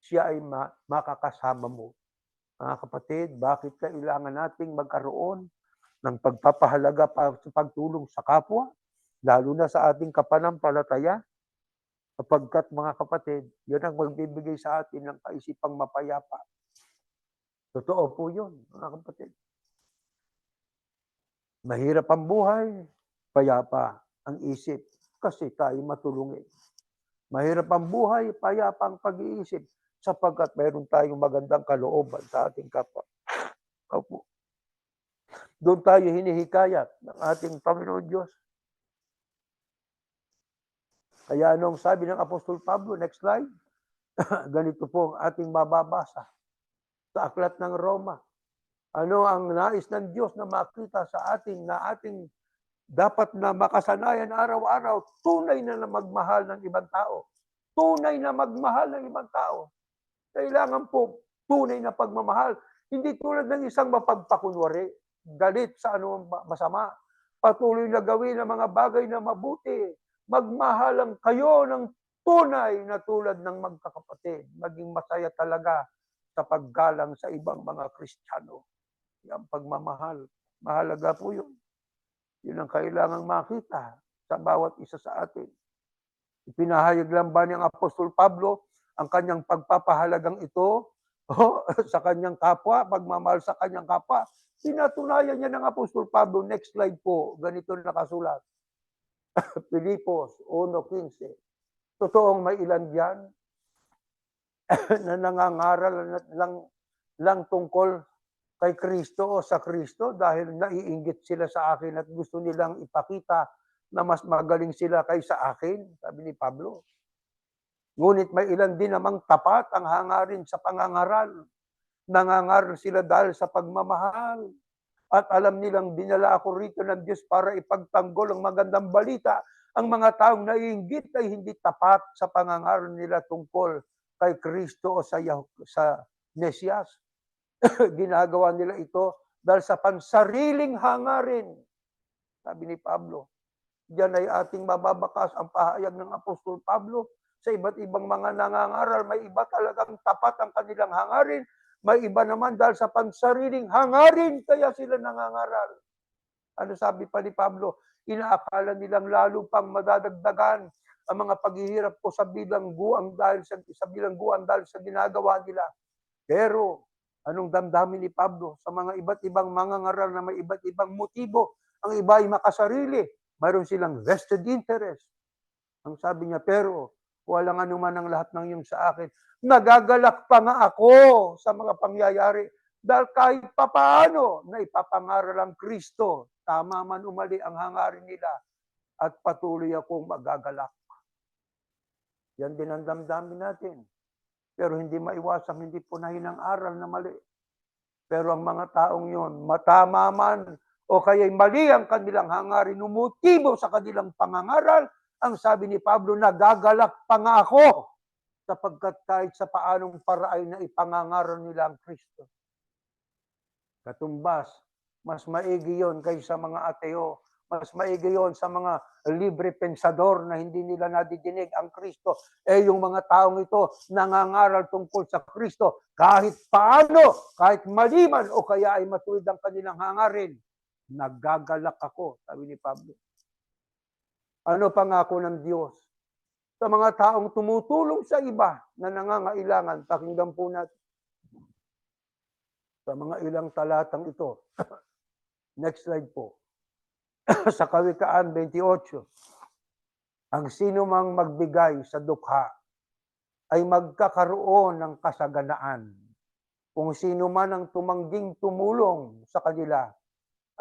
Siya ay makakasama mo. Mga kapatid, bakit kailangan nating magkaroon ng pagpapahalaga sa pagtulong sa kapwa, lalo na sa ating kapanampalataya, sapagkat mga kapatid, yun ang magbibigay sa atin ng kaisipang mapayapa. Totoo po yun, mga kapatid. Mahirap ang buhay, payapa ang isip, kasi tayo matulungin. Mahirap ang buhay, payapa ang pag-iisip, sapagkat mayroon tayong magandang kalooban sa ating kapwa. Opo. Doon tayo hinihikayat ng ating Panginoon Diyos. Kaya anong sabi ng Apostol Pablo, next slide, ganito po ang ating mababasa sa aklat ng Roma. Ano ang nais ng Diyos na makita sa atin na ating dapat na makasanayan araw-araw, tunay na magmahal ng ibang tao. Tunay na magmahal ng ibang tao. Kailangan po tunay na pagmamahal. Hindi tulad ng isang mapagpakunwari, galit sa anumang masama. Patuloy na gawin ang mga bagay na mabuti. Magmahalan kayo ng tunay na tulad ng magkakapatid. Maging masaya talaga sa paggalang sa ibang mga Kristiyano. Yung pagmamahal. Mahalaga po yun. Yun ang kailangang makita sa bawat isa sa atin. Ipinahayag lang ba ng Apostol Pablo ang kanyang pagpapahalagang ito sa kanyang kapwa, pagmamahal sa kanyang kapwa? Pinatunayan niya ng Apostol Pablo. Next slide po. Ganito nakasulat. Filipos 1:15. Totoong may ilan diyan na nangangaral lang tungkol kay Kristo o sa Kristo dahil naiinggit sila sa akin at gusto nilang ipakita na mas magaling sila kaysa akin, sabi ni Pablo. Ngunit may ilan din namang tapat ang hangarin sa pangangaral. Nangangaral sila dahil sa pagmamahal. At alam nilang dinala ako rito ng Diyos para ipagtanggol ang magandang balita. Ang mga taong naiinggit ay hindi tapat sa pangangaral nila tungkol kay Kristo o sa Mesiyas. Ginagawa nila ito dahil sa pansariling hangarin. Sabi ni Pablo. Diyan ay ating mababakas ang pahayag ng Apostol Pablo sa iba't ibang mga nangangaral. May iba talagang tapat ang kanilang hangarin. May iba naman dahil sa pansariling hangarin kaya sila nangangaral. Ano sabi pa ni Pablo? Inaakala nilang lalo pang madadagdagan ang mga paghihirap ko sa bilangguan dahil sa ginagawa nila. Pero anong damdamin ni Pablo sa mga iba't ibang mangangaral na may iba't ibang motibo? Ang iba ay makasarili. Mayroon silang vested interest. Ang sabi niya, pero walang anuman ang lahat ng iyong sa akin. Nagagalak pa nga ako sa mga pangyayari dahil kahit papaano na ipapangaral ang Kristo, tama man umali ang hangarin nila at patuloy akong magagalak. Yan din ang damdamin natin. Pero hindi maiwasang hindi punahin ang aral na mali. Pero ang mga taong yon, matama man o kaya'y mali ang kanilang hangarin, umutibo sa kanilang pangangaral, ang sabi ni Pablo, nagagalak pa nga ako sapagkat kahit sa paanong paraan na ipangangaral nila ang Kristo. Katumbas, mas maigi yon kaysa mga ateo, mas maigi yon sa mga libre pensador na hindi nila nadidinig ang Kristo. Yung mga taong ito nangangaral tungkol sa Kristo kahit paano, kahit maliman o kaya ay matuwid ang kanilang hangarin. Nagagalak ako, sabi ni Pablo. Ano pangako ng Diyos sa mga taong tumutulong sa iba na nangangailangan? Pakinggan po natin. Sa mga ilang talatang ito. Next slide po. Sa Kawikaan 28, ang sino mang magbigay sa dukha ay magkakaroon ng kasaganaan. Kung sino man ang tumangging tumulong sa kanila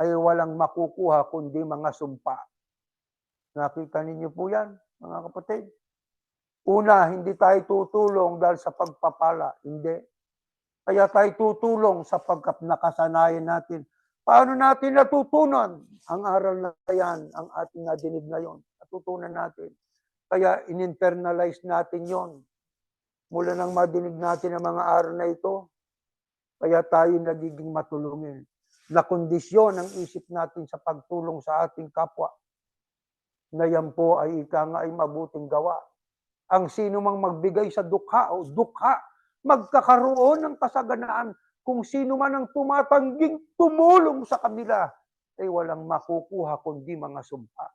ay walang makukuha kundi mga sumpa. Nakita ninyo po yan, mga kapatid. Una, hindi tayo tutulong dahil sa pagpapala. Hindi. Kaya tayo tutulong sapagkat nakasanayan natin. Paano natin natutunan ang aral na yan, ang ating nadinig ngayon? Natutunan natin. Kaya in-internalize natin yon. Mula nang madinig natin ang mga aral na ito, kaya tayo nagiging matulungin. Nakondisyon ang isip natin sa pagtulong sa ating kapwa. Na yan po ay ay mabuting gawa. Ang sino mang magbigay sa dukha o dukha, magkakaroon ng kasaganaan kung sino man ang tumatangging tumulong sa kanila ay walang makukuha kundi mga sumpa.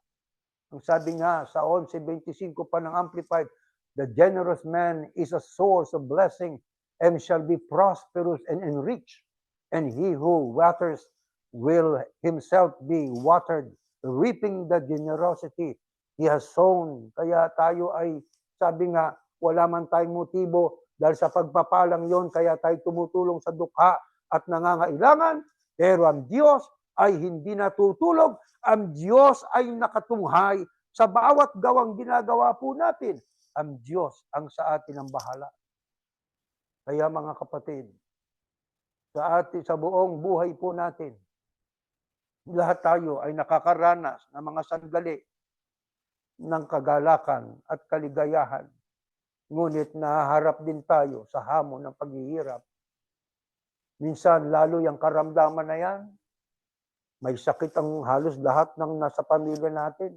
Ang sabi nga sa 11:25 pa ng Amplified, the generous man is a source of blessing and shall be prosperous and enriched. And he who waters will himself be watered, reaping the generosity he has sown. Kaya tayo ay, sabi nga, wala man tayong motibo dahil sa pagpapalang yon, kaya tayo tumutulong sa dukha at nangangailangan, pero ang Diyos ay hindi natutulog. Ang Diyos ay nakatunghay sa bawat gawang ginagawa po natin. Ang Diyos ang sa atin ang bahala. Kaya mga kapatid, sa buong buhay po natin, lahat tayo ay nakakaranas ng mga sandali ng kagalakan at kaligayahan. Ngunit nahaharap din tayo sa hamon ng paghihirap. Minsan, lalo yung karamdaman na yan, may sakit ang halos lahat ng nasa pamilya natin.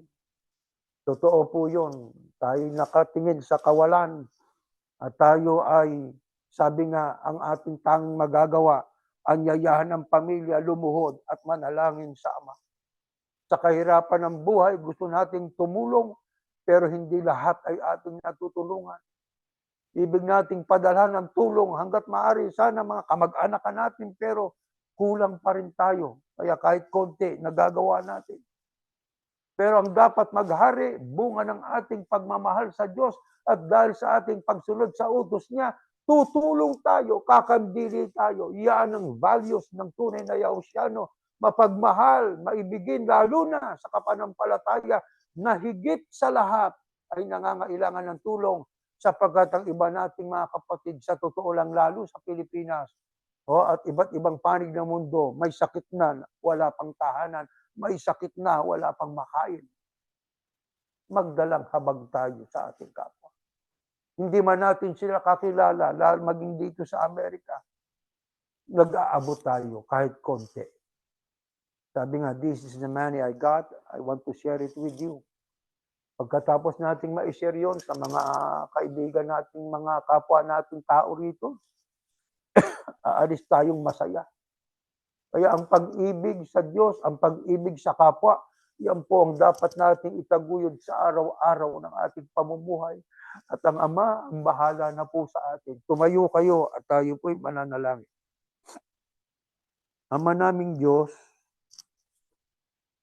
Totoo po yun. Tayo nakatingin sa kawalan at tayo ay, sabi nga, ang ating tanging magagawa, anyayahan ng pamilya, lumuhod at manalangin sa Ama. Sa kahirapan ng buhay, gusto nating tumulong, pero hindi lahat ay ating natutulungan. Ibig nating padalhan ng tulong hanggat maaari sana mga kamag-anakan natin, pero kulang pa rin tayo. Kaya kahit konti, nagagawa natin. Pero ang dapat maghari, bunga ng ating pagmamahal sa Diyos at dahil sa ating pagsunod sa utos niya, tutulong tayo, kakandili tayo. Yan ang values ng tunay na Yahusyano. Mapagmahal, maibigin, lalo na sa kapanampalataya na higit sa lahat ay nangangailangan ng tulong sapagkat ang iba nating mga kapatid sa totoo lang lalo sa Pilipinas at iba't ibang panig ng mundo, may sakit na, wala pang tahanan, may sakit na, wala pang makain. Magdalang habag tayo sa ating kapwa. Hindi man natin sila kakilala, lalo maging dito sa Amerika, nag-aabot tayo kahit konti. Sabi nga, this is the money I got, I want to share it with you. Pagkatapos nating ma-share yun sa mga kaibigan nating, mga kapwa nating tao rito, aalis tayong masaya. Kaya ang pag-ibig sa Diyos, ang pag-ibig sa kapwa, yan po ang dapat nating itaguyod sa araw-araw ng ating pamumuhay. At ang Ama, ang bahala na po sa atin. Tumayo kayo at tayo po'y mananalangin. Ama naming Diyos,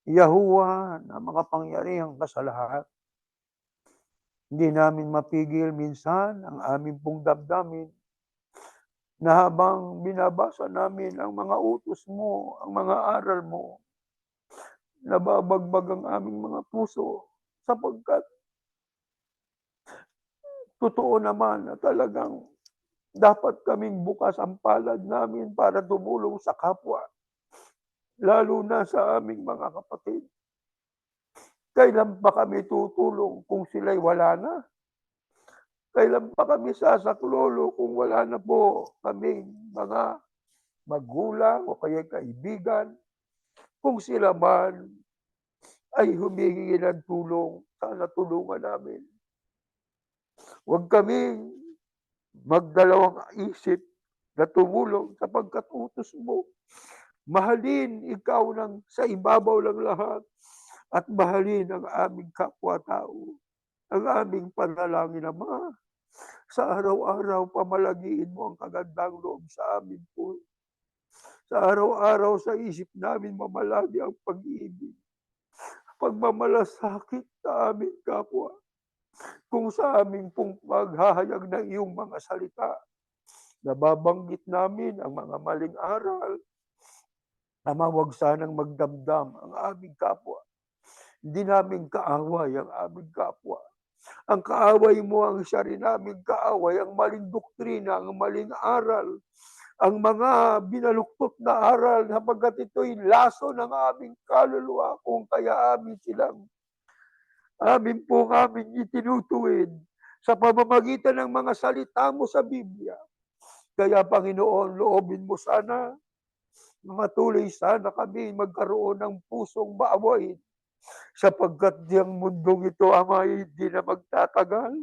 Yahuwah na makapangyarihang kasalahat, hindi namin mapigil minsan ang aming pong damdamin na habang binabasa namin ang mga utos mo, ang mga aral mo, nababagbag ang aming mga puso sapagkat totoo naman na talagang dapat kaming bukas ang palad namin para tumulong sa kapwa, lalo na sa aming mga kapatid. Kailan pa kami tutulong kung sila'y wala na? Kailan pa kami sasaklolo kung wala na po kaming mga magulang o kaya kaibigan? Kung sila man ay humihingi ng tulong, sana tulungan namin. Huwag kaming magdalawang isip na tumulong sapagkat utos mo. Mahalin ikaw ng sa ibabaw ng lahat at mahalin ang aming kapwa-tao. Ang aming panalangin, Ama, sa araw-araw pamalagiin mo ang kagandang loob sa amin po. Sa araw-araw sa isip namin mamalagi ang pag-ibig, pagmamalasakit sa aming kapwa. Kung sa aming pong paghahayag ng iyong mga salita, nababanggit namin ang mga maling aral, Ama, huwag sanang magdamdam ang aming kapwa. Hindi namin kaaway ang aming kapwa. Ang kaaway mo ang siya rin naming kaaway, ang maling doktrina, ang maling aral, ang mga binaluktot na aral sapagkat ito'y laso ng aming kaluluwa kung kaya amin itinutuwid sa pamamagitan ng mga salita mo sa Biblia. Kaya Panginoon, loobin mo sana, matuloy sana kami magkaroon ng pusong maawain sapagkat yung mundong ito, Ama, hindi na magtatagal.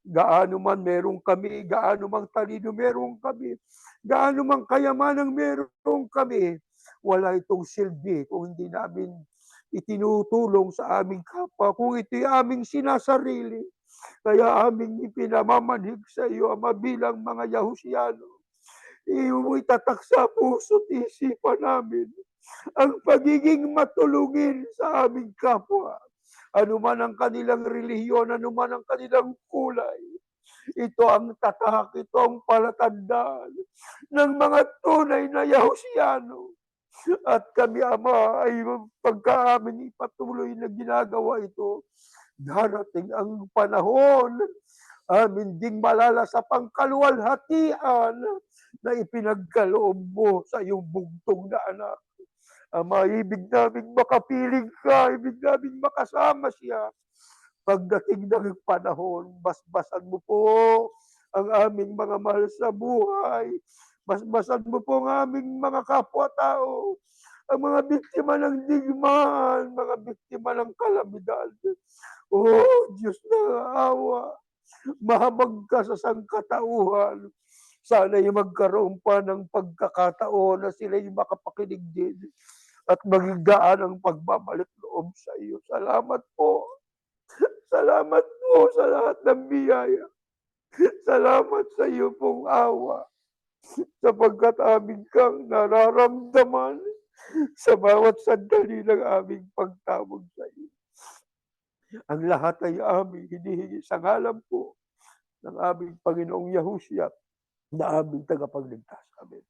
Gaano man meron kami, gaano mang talino meron kami, gaano mang kayamanang meron kami, wala itong silbi kung hindi namin itinutulong sa aming kapwa, kung ito'y aming sinasarili. Kaya aming ipinamamanhig sa iyo, Ama, bilang mga Yahusyano. Iyong itatak sa puso't isipan namin ang pagiging matulungin sa aming kapwa. Ano man ang kanilang relihiyon, ano man ang kanilang kulay, ito ang tatak, ito ang palatandaan ng mga tunay na Yahusyano. At kami, Ama, ay pagka amin ipatuloy na ginagawa ito, darating ang panahon, amin ding malalasap ang kaluwalhatian na ipinagkaloob mo sa iyong bugtong na anak. Ama, ibig naming makapiling ka, ibig naming makasama siya. Pagdating ng panahon, basbasan mo po ang aming mga mahal sa buhay. Basbasan mo po ang aming mga kapwa-tao, ang mga biktima ng digmaan, mga biktima ng kalamidad. Oh, Diyos na awa, mahabag ka sa sangkatauhan. Sana'y magkaroon pa ng pagkakataon na sila'y makapakinig din at maging gaan ang pagbabalik loob sa iyo. Salamat po. Salamat po sa lahat ng biyaya. Salamat sa iyo pong awa, sapagkat aming kang nararamdaman sa bawat sandali ng aming pagtawag sa iyo. Ang lahat ay aming hinihingi sa ngalan po ng aming Panginoong Yahushua na aming tagapagligtas. Amen.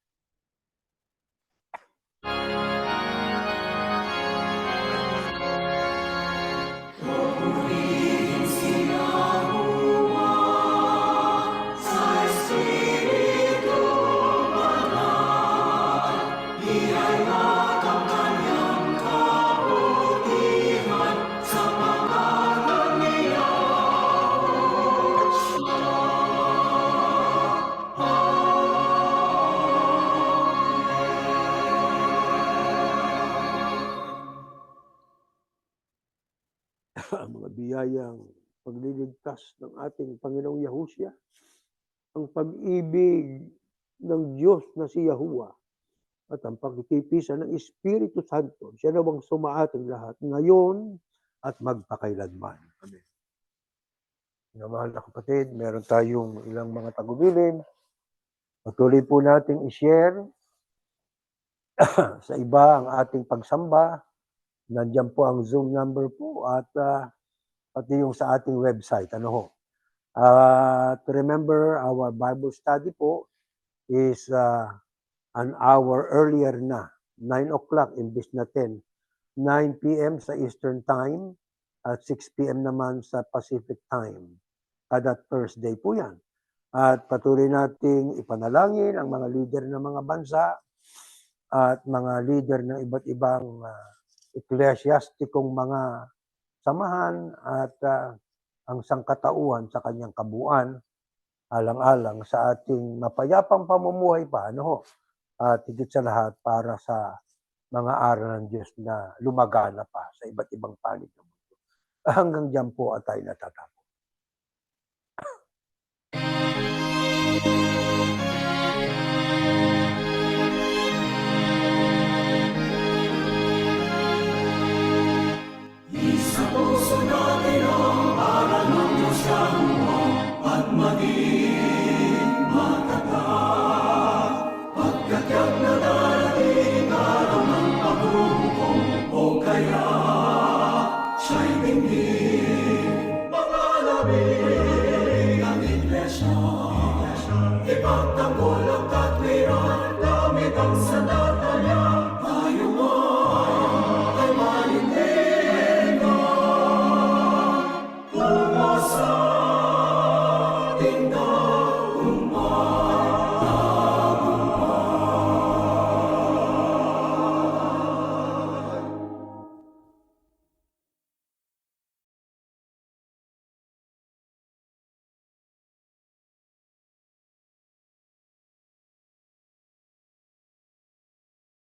Ang mga biyayang pagliligtas ng ating Panginoong Yahushua, ang pag-ibig ng Diyos na si Yahuwah, at ang pagtitipisan ng Espiritu Santo, siya nawang sumaating lahat, ngayon at magpakailanman. Amen. Mahal na kapatid, meron tayong ilang mga tagubilin. Patuloy po nating i-share sa iba ang ating pagsamba. Nandiyan po ang Zoom number po at pati yung sa ating website. Ano ho? To remember, our Bible study po is an hour earlier na, 9 o'clock imbis na 10. 9 p.m. sa Eastern Time at 6 p.m. naman sa Pacific Time. Kada Thursday po yan. At patuloy nating ipanalangin ang mga leader ng mga bansa at mga leader ng iba't ibang eklesiastikong mga samahan at ang sangkatauhan sa kanyang kabuuan, alang-alang sa ating mapayapang pamumuhay pa, ano ho? At higit sa lahat para sa mga aral ng Diyos na lumagana pa sa iba't ibang panig ng mundo. Hanggang dyan po at tayo natatapos.